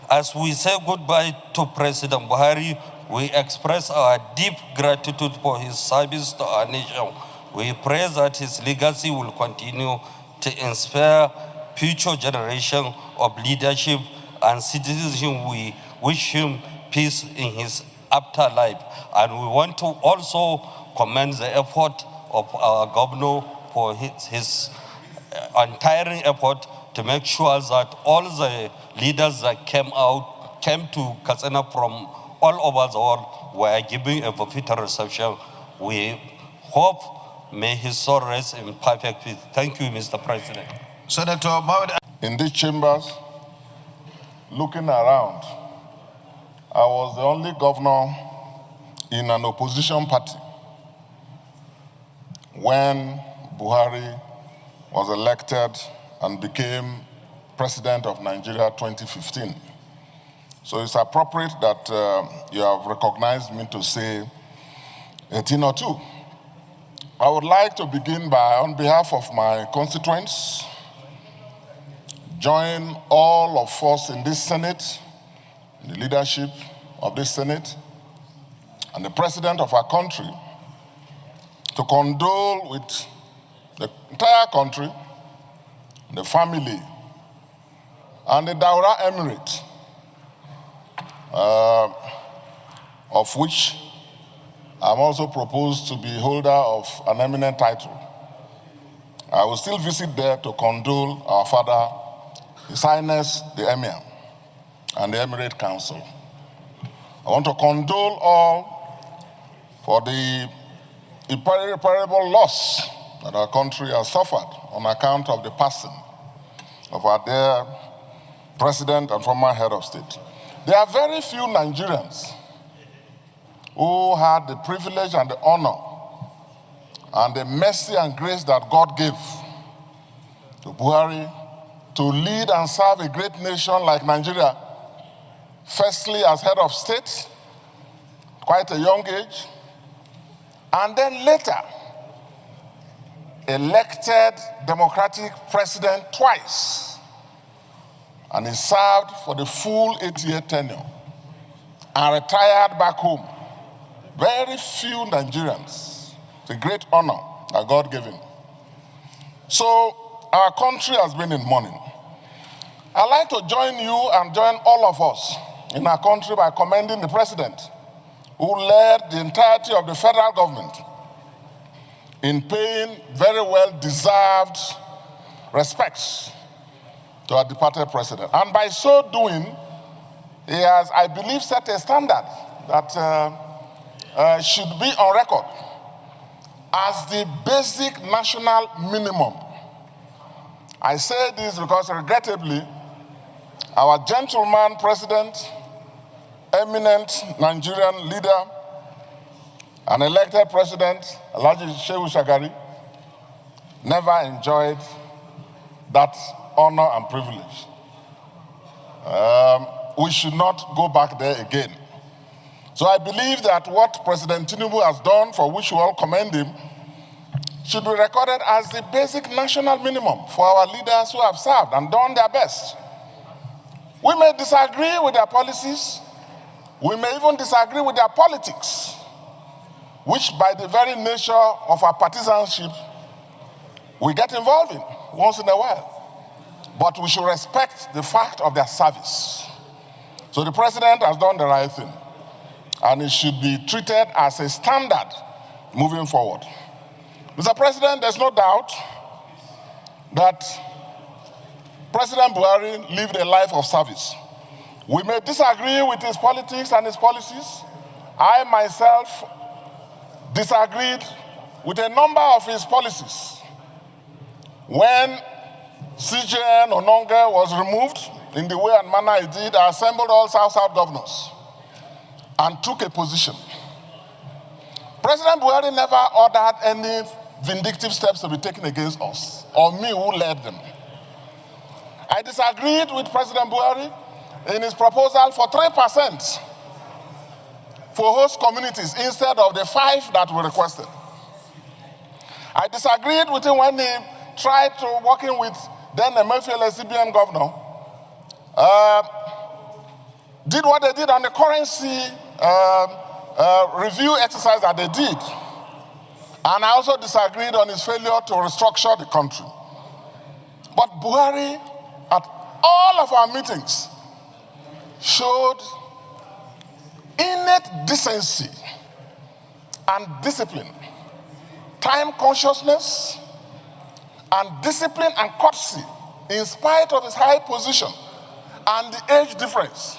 As we say goodbye to President Buhari, we express our deep gratitude for his service to our nation. We pray that his legacy will continue to inspire future generations of leadership and citizens. We wish him peace in his afterlife. And we want to also commend the effort of our governor for his untiring effort to make sure that all the leaders that came to Katsina from all over the world were given a befitting reception. We hope may his soul rest in perfect peace. Thank you, Mr. President. In these chambers, looking around, I was the only governor in an opposition party when Buhari was elected and became president of Nigeria 2015. So it's appropriate that you have recognized me to say a thing or two. I would like to begin by, on behalf of my constituents, join all of us in this Senate, in the leadership of this Senate, and the president of our country to condole with the entire country, the family, and the Daura Emirate, of which I'm also proposed to be holder of an eminent title. I will still visit there to condole our father, His Highness the Emir, and the Emirate Council. I want to condole all for the irreparable loss that our country has suffered on account of the passing of our dear President and former head of state. There are very few Nigerians who had the privilege and the honor and the mercy and grace that God gave to Buhari to lead and serve a great nation like Nigeria, firstly as head of state, quite a young age, and then later elected democratic president twice. And he served for the full 8-year tenure and retired back home. Very few Nigerians. It's a great honor that God gave him. So our country has been in mourning. I'd like to join you and join all of us in our country by commending the president who led the entirety of the federal government in paying very well-deserved respects to our departed president. And by so doing, he has, I believe, set a standard that should be on record as the basic national minimum. I say this because, regrettably, our gentleman president, eminent Nigerian leader, and elected president, Alhaji Shehu Shagari, never enjoyed that honor and privilege. We should not go back there again. So I believe that what President Tinubu has done, for which we all commend him, should be recorded as the basic national minimum for our leaders who have served and done their best. We may disagree with their policies. We may even disagree with their politics, which by the very nature of our partisanship, we get involved in once in a while. But we should respect the fact of their service. So the president has done the right thing, and it should be treated as a standard moving forward. Mr. President, there's no doubt that President Buhari lived a life of service. We may disagree with his politics and his policies. I myself disagreed with a number of his policies. When CJN Ononga was removed in the way and manner he did, I assembled all South-South governors and took a position. President Buhari never ordered any vindictive steps to be taken against us, or me who led them. I disagreed with President Buhari in his proposal for 3% for host communities instead of the 5% that we requested. I disagreed with him when he tried to working with then Emefiele CBN governor, did what they did on the currency review exercise that they did. And I also disagreed on his failure to restructure the country. But Buhari, at all of our meetings, showed innate decency and discipline, time consciousness, and discipline and courtesy, in spite of his high position and the age difference.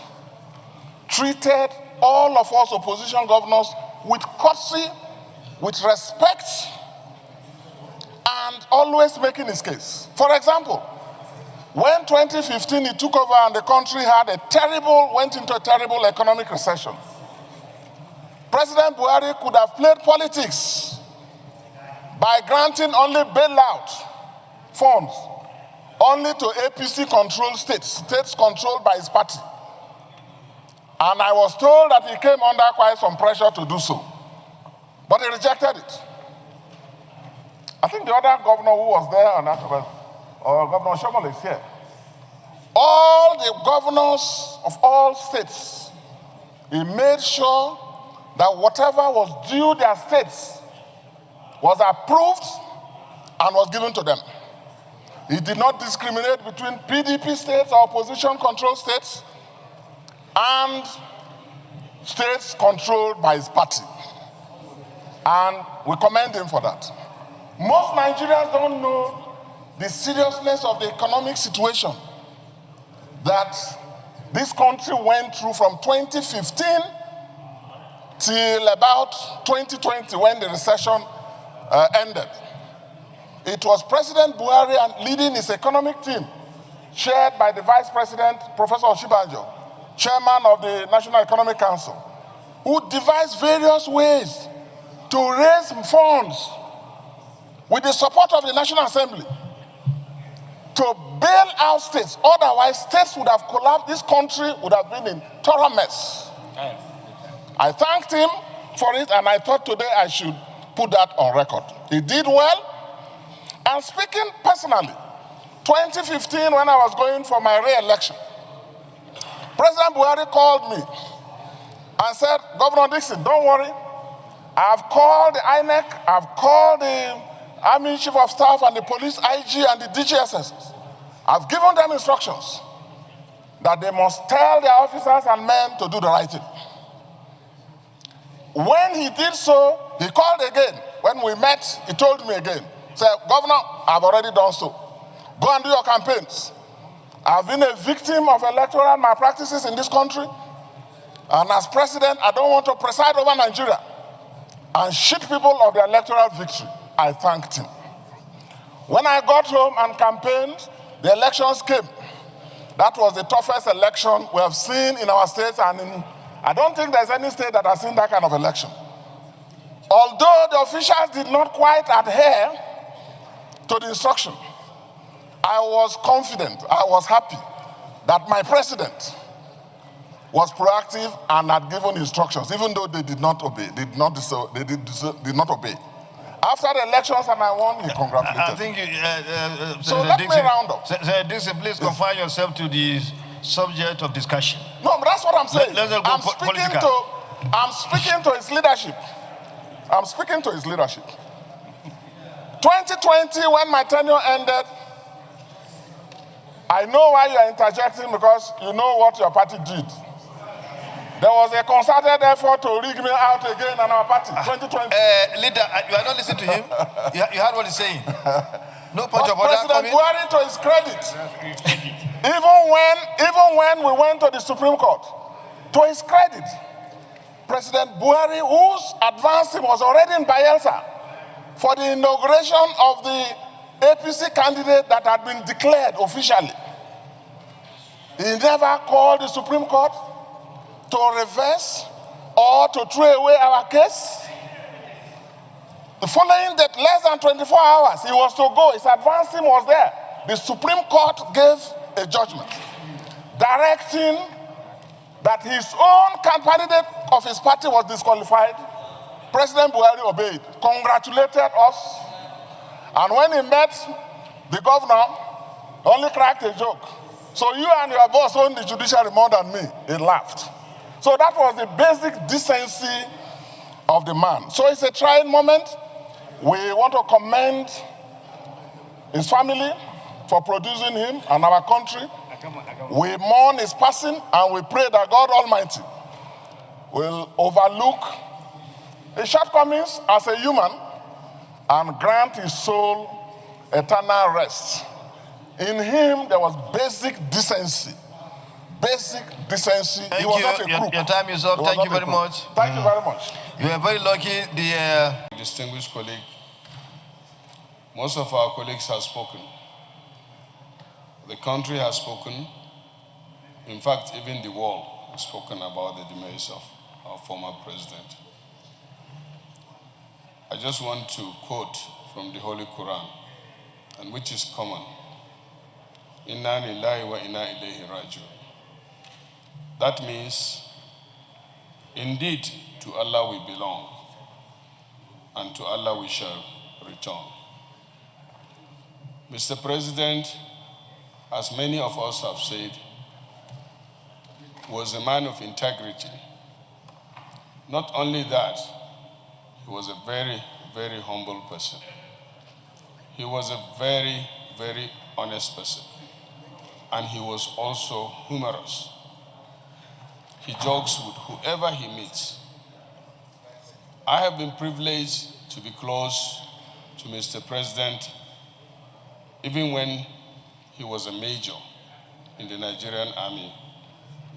Treated all of us opposition governors with courtesy, with respect, and always making his case. For example, When 2015 he took over and the country went into a terrible economic recession, President Buhari could have played politics by granting only bailout funds only to APC-controlled states controlled by his party. And I was told that he came under quite some pressure to do so. But he rejected it. I think the other governor who was there on that, or Governor Shomole is here. All the governors of all states, he made sure that whatever was due their states was approved and was given to them. He did not discriminate between PDP states or opposition-controlled states and states controlled by his party. And we commend him for that. Most Nigerians don't know the seriousness of the economic situation that this country went through from 2015 till about 2020 when the recession ended. It was President Buhari and leading his economic team, chaired by the Vice President, Professor Oshibanjo, Chairman of the National Economic Council, who devised various ways to raise funds with the support of the National Assembly to bail out states. Otherwise, states would have collapsed. This country would have been in total mess. I thanked him for it, and I thought today I should put that on record. He did well. And speaking personally, 2015, when I was going for my re-election, President Buhari called me and said, Governor Dixon, don't worry. I've called the INEC, I've called the Army Chief of Staff and the Police IG and the DGSS. I've given them instructions that they must tell their officers and men to do the right thing. When he did so, he called again. When we met, he told me again, said, Governor, I've already done so. Go and do your campaigns. I've been a victim of electoral malpractices in this country. And as president, I don't want to preside over Nigeria and cheat people of their electoral victory. I thanked him. When I got home and campaigned, the elections came. That was the toughest election we have seen in our states, and I don't think there's any state that has seen that kind of election. Although the officials did not quite adhere to the instruction, I was confident, I was happy that my president was proactive and had given instructions, even though they did not obey. Did not obey. After the elections and I won, he congratulated I think you, so let me round up. Dixon, please confine yourself to the subject of discussion. No, but that's what I'm saying. Let's go I'm speaking to his leadership. I'm speaking to his leadership. 2020, when my tenure ended, I know why you are interjecting, because you know what your party did. There was a concerted effort to rig me out again in our party, 2020. Leader, you are not listening to him. You heard what he's saying. No point of order President coming. Buhari, to his credit, even when we went to the Supreme Court, to his credit, President Buhari, whose advance team was already in Bayelsa for the inauguration of the APC candidate that had been declared officially, he never called the Supreme Court to reverse or to throw away our case. The following that, less than 24 hours, he was to go. His advance team was there. The Supreme Court gave a judgment directing that his own candidate of his party was disqualified. President Buhari obeyed, congratulated us, and when he met the governor, only cracked a joke. So you and your boss own the judiciary more than me. He laughed. So that was the basic decency of the man. So it's a trying moment. We want to commend his family for producing him and our country. We mourn his passing, and we pray that God Almighty will overlook his shortcomings as a human and grant his soul eternal rest. In him, there was basic decency. Basic decency. Thank He was you. not a crook. Your time is up. He was Thank you not a very crook. much. Thank you very much. You are very lucky. Distinguished colleague, most of our colleagues have spoken. The country has spoken. In fact, even the world has spoken about the demise of our former president. I just want to quote from the Holy Quran, and which is common. Inna lillahi wa inna ilayhi raji'un. That means, indeed, to Allah we belong, and to Allah we shall return. Mr. President, as many of us have said, was a man of integrity. Not only that, he was a very, very humble person. He was a very, very honest person. And he was also humorous. He jokes with whoever he meets. I have been privileged to be close to Mr. President even when he was a major in the Nigerian army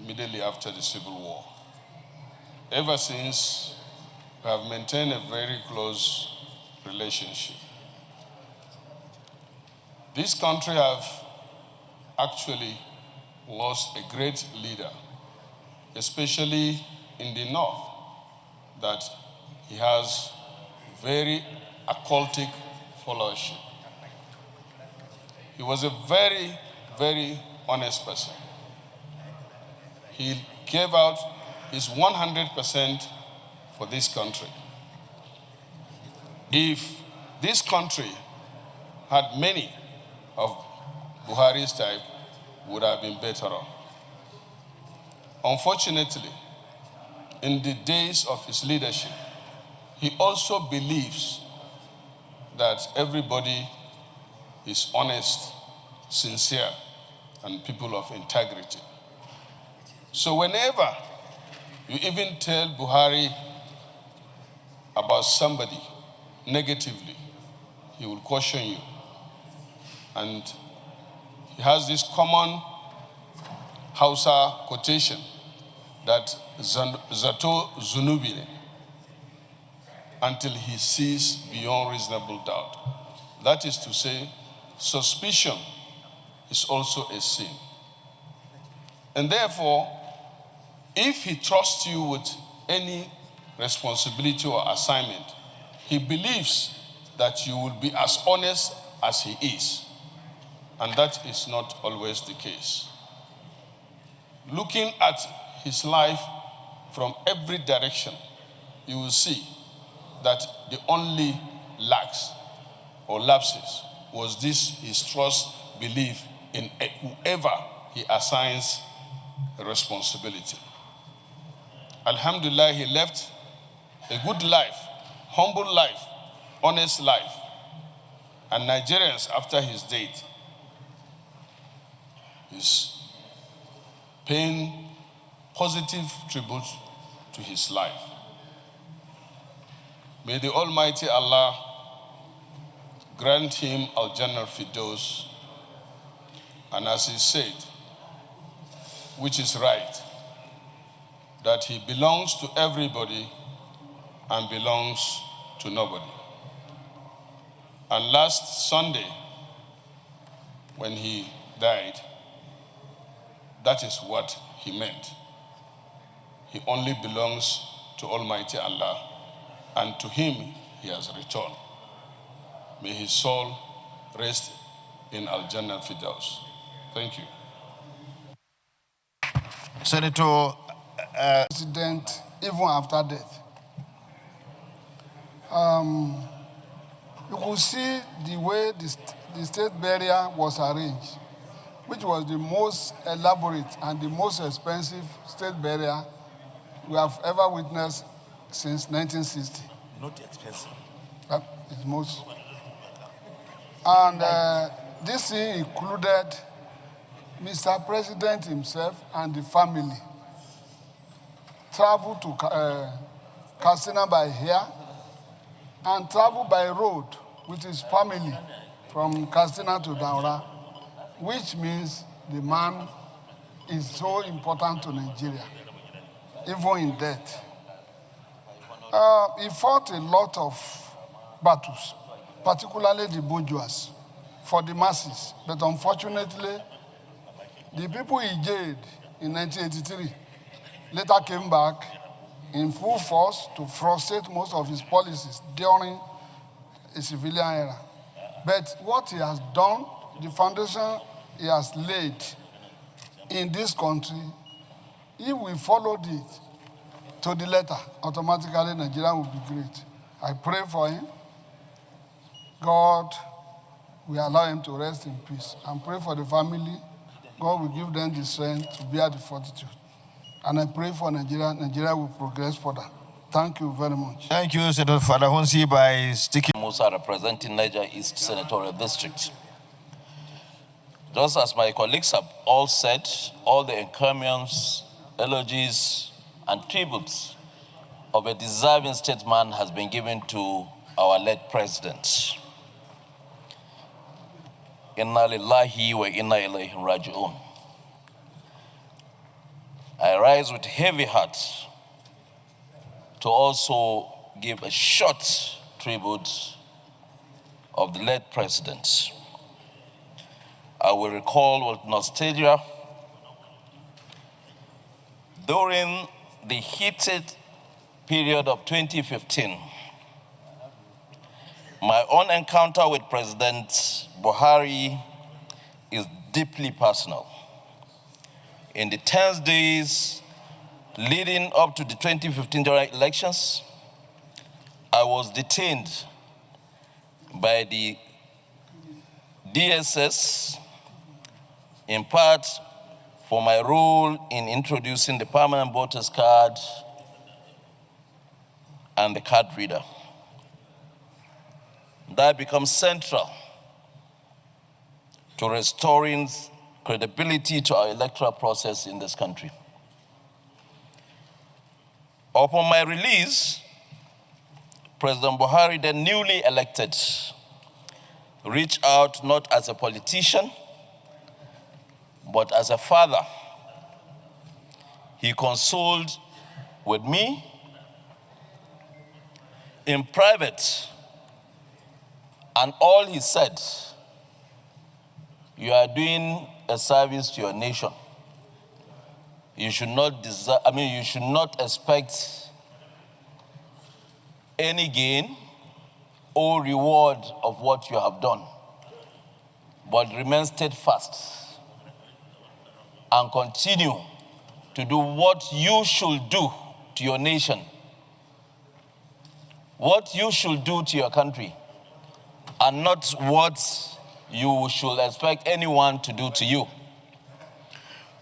immediately after the Civil War. Ever since, we have maintained a very close relationship. This country have actually lost a great leader, especially in the north, that he has very occultic followership. He was a very, very honest person. He gave out his 100% for this country. If this country had many of Buhari's type, would have been better off. Unfortunately, in the days of his leadership, he also believes that everybody is honest, sincere, and people of integrity. So whenever you even tell Buhari about somebody negatively, he will caution you. And he has this common Hausa quotation that Zato Zunubine, until he sees beyond reasonable doubt. That is to say, suspicion is also a sin. And therefore, if he trusts you with any responsibility or assignment, he believes that you will be as honest as he is. And that is not always the case. Looking at his life from every direction, you will see that the only lacks or lapses was this, his trust, belief in whoever he assigns a responsibility. Alhamdulillah, he left a good life, humble life, honest life. And Nigerians, after his death, is paying positive tribute to his life. May the Almighty Allah grant him Al-Jannah Firdaus, and as he said, which is right, that he belongs to everybody and belongs to nobody. And last Sunday, when he died, that is what he meant. He only belongs to Almighty Allah, and to him he has returned. May his soul rest in Al-Jannah Firdaus. Thank you. Senator, President, even after death. You could see the way the state burial was arranged, which was the most elaborate and the most expensive state burial we have ever witnessed since 1960. not expensive. It's most. And this thing included Mr. President himself and the family. Travel to Katsina by air and travel by road with his family from Katsina to Daura, which means the man is so important to Nigeria, even in death. He fought a lot of battles, particularly the bourgeois, for the masses. But unfortunately, The people he jailed in 1983 later came back in full force to frustrate most of his policies during a civilian era. But what he has done, the foundation he has laid in this country, if we followed it to the letter, automatically Nigeria will be great. I pray for him. God will allow him to rest in peace. And pray for the family. God will give them the strength to bear the fortitude. And I pray for Nigeria. Nigeria will progress further. Thank you very much. Thank you, Senator Fadahunsi, by sticking. Musa, representing Niger East Senatorial District. Just as my colleagues have all said, all the encomiums, eulogies, and tributes of a deserving statesman has been given to our late president. Inna lillahi wa inna ilayhi raji'un. I rise with heavy heart to also give a short tribute of the late president. I will recall with nostalgia during the heated period of 2015, my own encounter with President Buhari is deeply personal. In the tense days leading up to the 2015 general elections, I was detained by the DSS in part for my role in introducing the permanent voters card and the card reader. That becomes central to restoring credibility to our electoral process in this country. Upon my release, President Buhari, then newly elected, reached out not as a politician, but as a father. He consoled with me in private, and all he said, you are doing a service to your nation. You should not you should not expect any gain or reward of what you have done, but remain steadfast and continue to do what you should do to your nation, what you should do to your country, and not what you should expect anyone to do to you.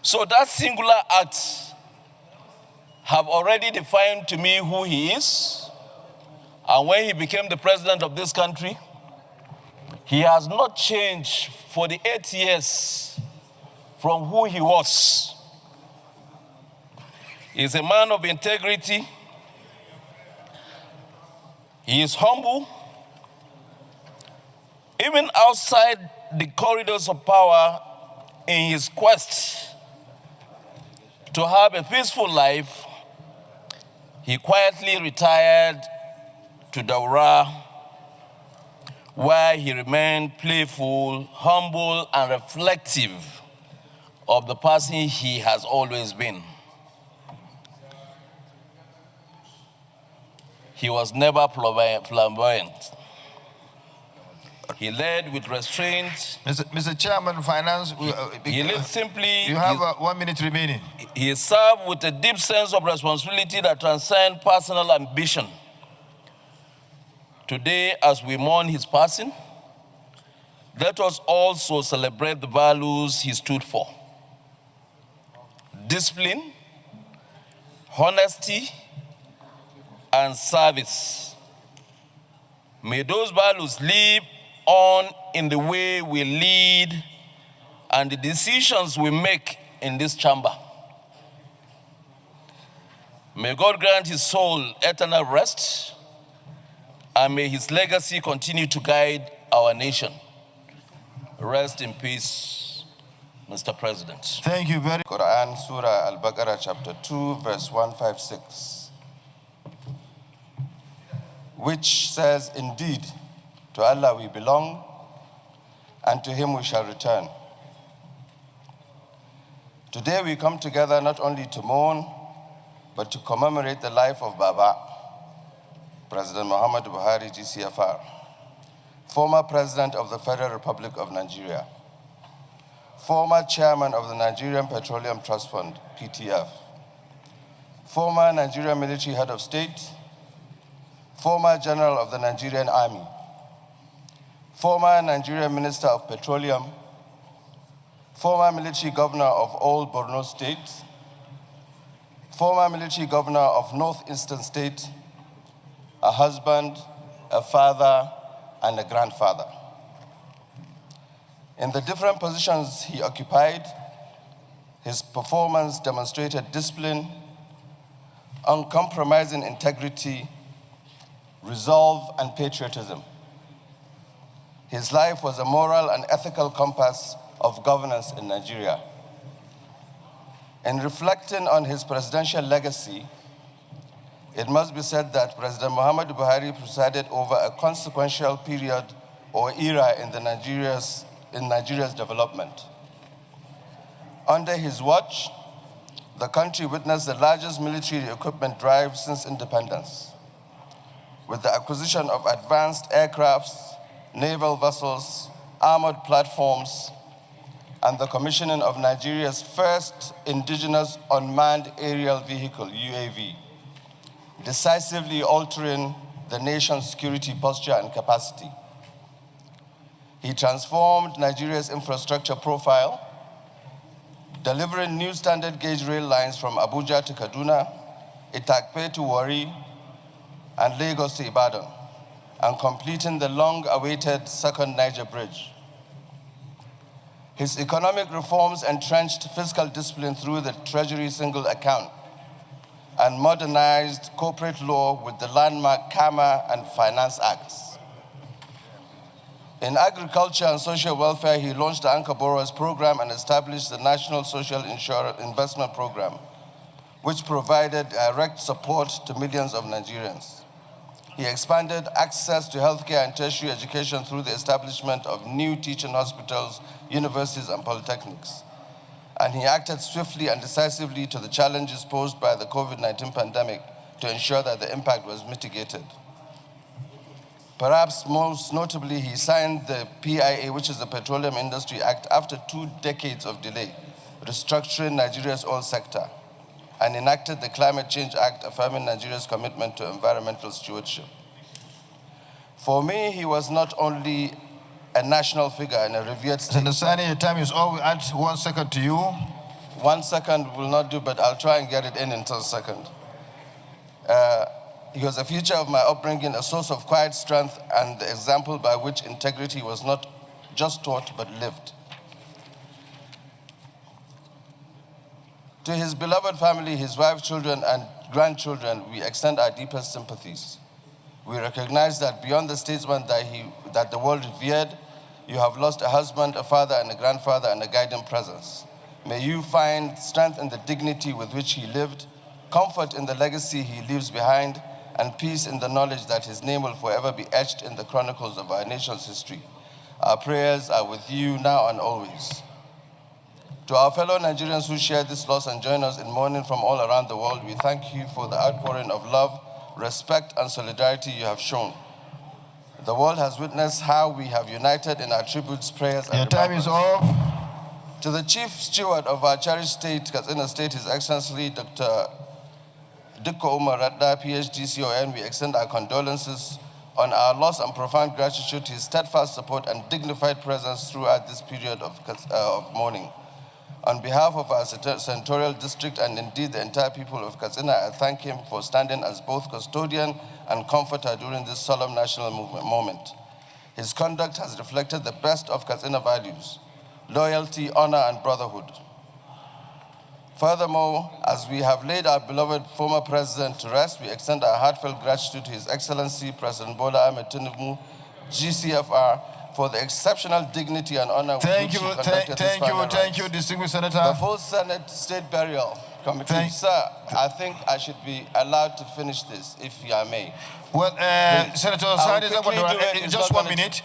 So that singular act have already defined to me who he is, and when he became the president of this country, he has not changed for the 8 years from who he was. He is a man of integrity. He is humble. Even outside the corridors of power, in his quest to have a peaceful life, he quietly retired to Daura, where he remained playful, humble, and reflective of the person he has always been. He was never flamboyant. He led with restraint. Mr. Chairman of Finance, he lived simply. You have 1 minute remaining. He served with a deep sense of responsibility that transcends personal ambition. Today, as we mourn his passing, let us also celebrate the values he stood for: discipline, honesty, and service. May those values live on in the way we lead and the decisions we make in this chamber. May God grant his soul eternal rest, and may his legacy continue to guide our nation. Rest in peace, Mr. President. Thank you very much. Quran, Surah Al-Baqarah, chapter 2, verse 156, which says, "Indeed, to Allah we belong, and to him we shall return." Today we come together not only to mourn, but to commemorate the life of Baba, President Muhammadu Buhari, GCFR, former President of the Federal Republic of Nigeria, former Chairman of the Nigerian Petroleum Trust Fund, PTF, former Nigerian Military Head of State, former General of the Nigerian Army, former Nigerian Minister of Petroleum, former Military Governor of all Borno State, former Military Governor of Northeastern State, a husband, a father, and a grandfather. In the different positions he occupied, his performance demonstrated discipline, uncompromising integrity, resolve, and patriotism. His life was a moral and ethical compass of governance in Nigeria. In reflecting on his presidential legacy, it must be said that President Muhammadu Buhari presided over a consequential period or era in Nigeria's development. Under his watch, the country witnessed the largest military equipment drive since independence, with the acquisition of advanced aircrafts, naval vessels, armored platforms, and the commissioning of Nigeria's first indigenous unmanned aerial vehicle, UAV, decisively altering the nation's security posture and capacity. He transformed Nigeria's infrastructure profile, delivering new standard gauge rail lines from Abuja to Kaduna, Itakpe to Warri, and Lagos to Ibadan, and completing the long-awaited second Niger Bridge. His economic reforms entrenched fiscal discipline through the Treasury single account and modernized corporate law with the landmark CAMA and Finance Acts. In agriculture and social welfare, he launched the Anchor Borrowers Program and established the National Social Investment Program, which provided direct support to millions of Nigerians. He expanded access to healthcare and tertiary education through the establishment of new teaching hospitals, universities, and polytechnics. And he acted swiftly and decisively to the challenges posed by the COVID-19 pandemic to ensure that the impact was mitigated. Perhaps most notably, he signed the PIA, which is the Petroleum Industry Act, after 2 decades of delay, restructuring Nigeria's oil sector, and enacted the Climate Change Act, affirming Nigeria's commitment to environmental stewardship. For me, he was not only a national figure and a revered statesman. Senator Sani, your time is over. We'll add 1 second to you. 1 second will not do, but I'll try and get it in 1 second. He was a feature of my upbringing, a source of quiet strength, and the example by which integrity was not just taught, but lived. To his beloved family, his wife, children, and grandchildren, we extend our deepest sympathies. We recognize that beyond the statesman that the world revered, you have lost a husband, a father, and a grandfather, and a guiding presence. May you find strength in the dignity with which he lived, comfort in the legacy he leaves behind, and peace in the knowledge that his name will forever be etched in the chronicles of our nation's history. Our prayers are with you now and always. To our fellow Nigerians who share this loss and join us in mourning from all around the world, we thank you for the outpouring of love, respect, and solidarity you have shown. The world has witnessed how we have united in our tributes, prayers, and your time is off. To the Chief Steward of our cherished state, Katsina State, His Excellency Dr. Dikko Umar Radda, PhD, CON, we extend our condolences on our loss and profound gratitude to his steadfast support and dignified presence throughout this period of mourning. On behalf of our senatorial district and indeed the entire people of Katsina, I thank him for standing as both custodian and comforter during this solemn national moment. His conduct has reflected the best of Katsina values: loyalty, honor, and brotherhood. Furthermore, as we have laid our beloved former president to rest, we extend our heartfelt gratitude to His Excellency President Bola Ahmed Tinubu, GCFR, for the exceptional dignity and honor with which he conducted this final rites. Thank you, distinguished Senator. The full Senate State Burial Committee. Sir, I think I should be allowed to finish this, if I may. Well, Senator Sani, just 1 minute.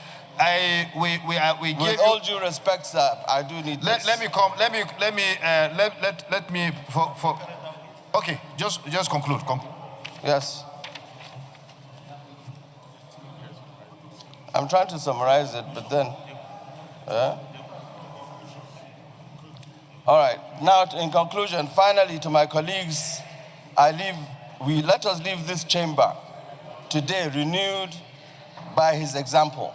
we With gave all you. due respect, sir, I do need this. Let me okay, just conclude. Yes. I'm trying to summarize it, but then, all right. Now, in conclusion, finally, to my colleagues, let us leave this chamber today renewed by his example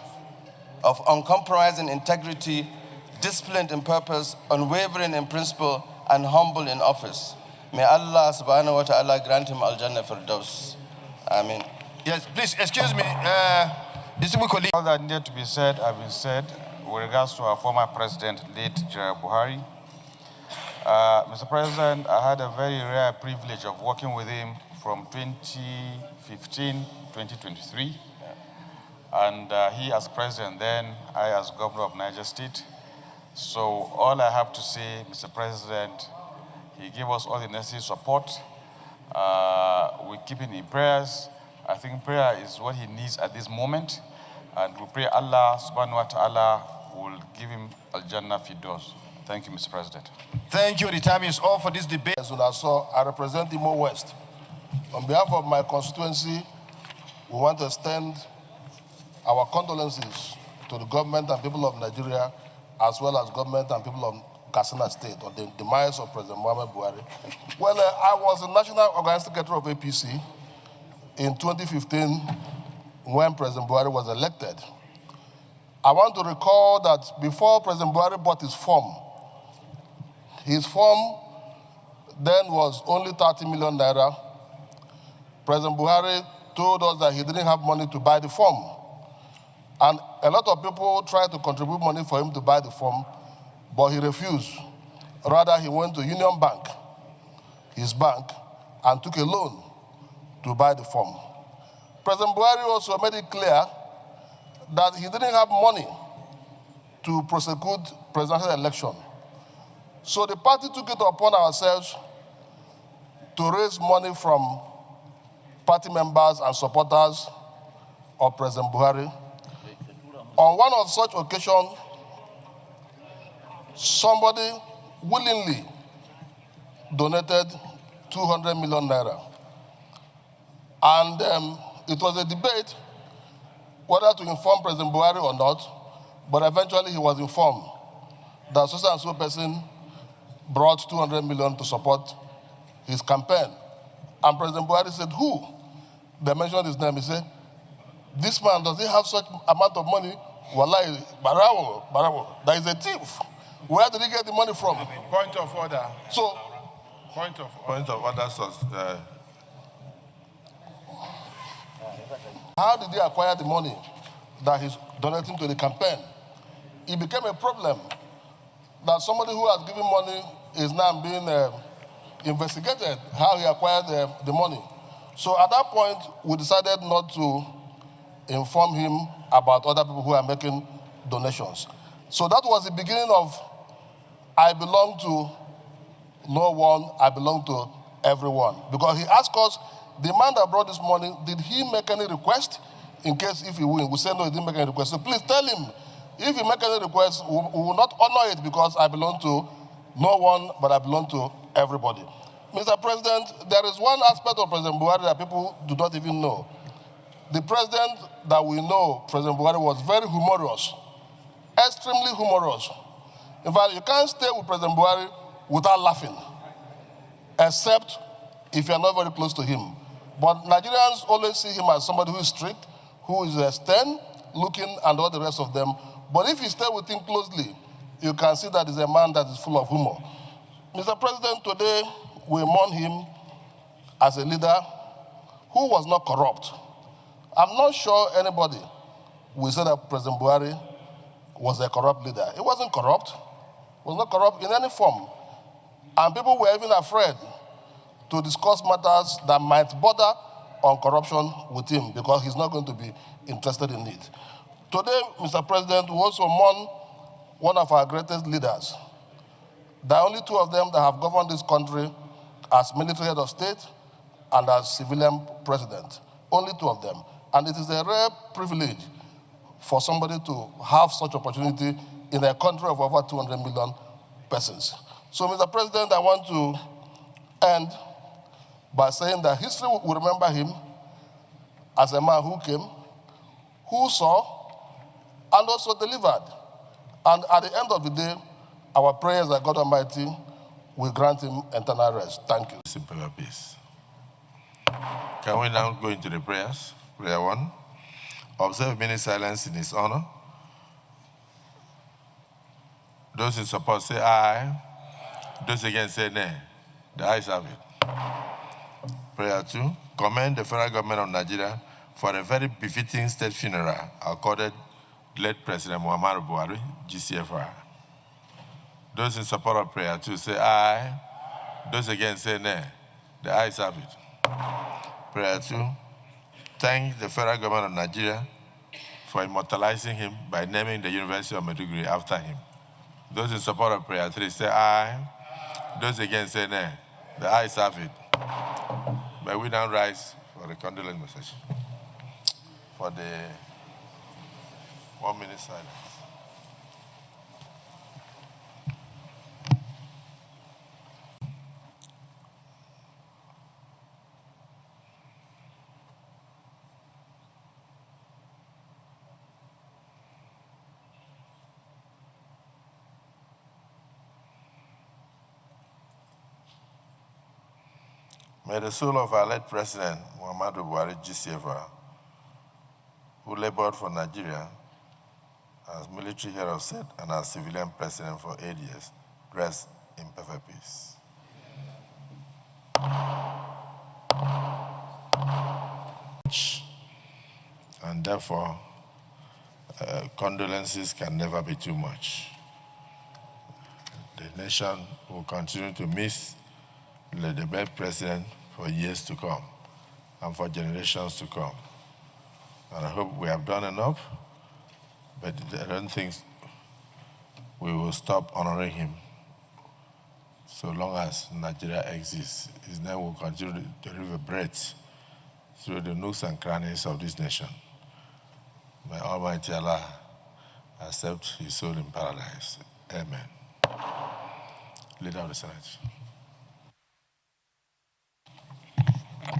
of uncompromising integrity, disciplined in purpose, unwavering in principle, and humble in office. May Allah subhanahu wa ta'ala grant him al-Jannah Firdaus. Amen. Yes, please, excuse me. Distinguished colleague. All that needed to be said have been said with regards to our former president, late General Buhari. Mr. President, I had a very rare privilege of working with him from 2015, 2023. And he as president then, I as governor of Niger State. So all I have to say, Mr. President, he gave us all the necessary support. We keep him in prayers. I think prayer is what he needs at this moment. And we pray Allah subhanahu wa ta'ala will give him al-Jannah Firdaus. Thank you, Mr. President. Thank you. The time is all for this debate. As I saw, I represent Imo West. On behalf of my constituency, we want to extend our condolences to the government and people of Nigeria, as well as government and people of Katsina State, on the demise of President Muhammadu Buhari. Well, I was the National Organizing Secretary of APC in 2015 when President Buhari was elected. I want to recall that before President Buhari bought his form then was only 30 million naira. President Buhari told us that he didn't have money to buy the form. And a lot of people tried to contribute money for him to buy the form, but he refused. Rather, he went to Union Bank, his bank, and took a loan to buy the form. President Buhari also made it clear that he didn't have money to prosecute presidential election. So the party took it upon ourselves to raise money from party members and supporters of President Buhari. On one of such occasions, somebody willingly donated 200 million naira. And it was a debate whether to inform President Buhari or not, but eventually he was informed that so and so person brought 200 million to support his campaign. And President Buhari said, who? They mentioned his name. He said, this man, does he have such amount of money? Wallahi, Barawo, that is a thief. Where did he get the money from? Point of order. So, point of order. How did he acquire the money that he's donating to the campaign? It became a problem that somebody who has given money is now being investigated, how he acquired the money. So at that point, we decided not to inform him about other people who are making donations. So that was the beginning of I belong to no one, I belong to everyone. Because he asked us, the man that brought this money, did he make any request? In case if he win, we say no, he didn't make any request. So please tell him, if he make any request, we will not honor it because I belong to no one, but I belong to everybody. Mr. President, there is one aspect of President Buhari that people do not even know. The president that we know, President Buhari, was very humorous, extremely humorous. In fact, you can't stay with President Buhari without laughing, except if you're not very close to him. But Nigerians always see him as somebody who is strict, who is stern, looking, and all the rest of them. But if you stay with him closely, you can see that he's a man that is full of humor. Mr. President, today we mourn him as a leader who was not corrupt. I'm not sure anybody will say that President Buhari was a corrupt leader. He wasn't corrupt. He was not corrupt in any form. And people were even afraid to discuss matters that might border on corruption with him because he's not going to be interested in it. Today, Mr. President, we also mourn one of our greatest leaders. There are only two of them that have governed this country as military head of state and as civilian president. Only two of them. And it is a rare privilege for somebody to have such opportunity in a country of over 200 million persons. So, Mr. President, I want to end by saying that history will remember him as a man who came, who saw, and also delivered. And at the end of the day, our prayers that God Almighty will grant him eternal rest. Thank you. Simple peace. Can we now go into the prayers? Prayer 1. Observe a minute silence in his honor. Those in support say aye. Those against say nay. The ayes have it. Prayer 2. Commend the federal government of Nigeria for a very befitting state funeral accorded late President Muhammadu Buhari, GCFR. Those in support of prayer 2 say aye. Those against say nay. The ayes have it. Prayer 2. Thank the federal government of Nigeria for immortalizing him by naming the University of Maiduguri after him. Those in support of prayer 3 say aye. Those against say nay. The ayes have it. May we now rise for the condolence message. For the 1 minute silence. May the soul of our late President, Muhammadu Buhari, GCFR, who labored for Nigeria as military head of state and as civilian president for 8 years, rest in perfect peace. And therefore, condolences can never be too much. The nation will continue to miss the best president for years to come and for generations to come. And I hope we have done enough, but I don't think we will stop honoring him so long as Nigeria exists. His name will continue to reverberate through the nooks and crannies of this nation. May Almighty Allah accept his soul in paradise. Amen. Leader of the Senate.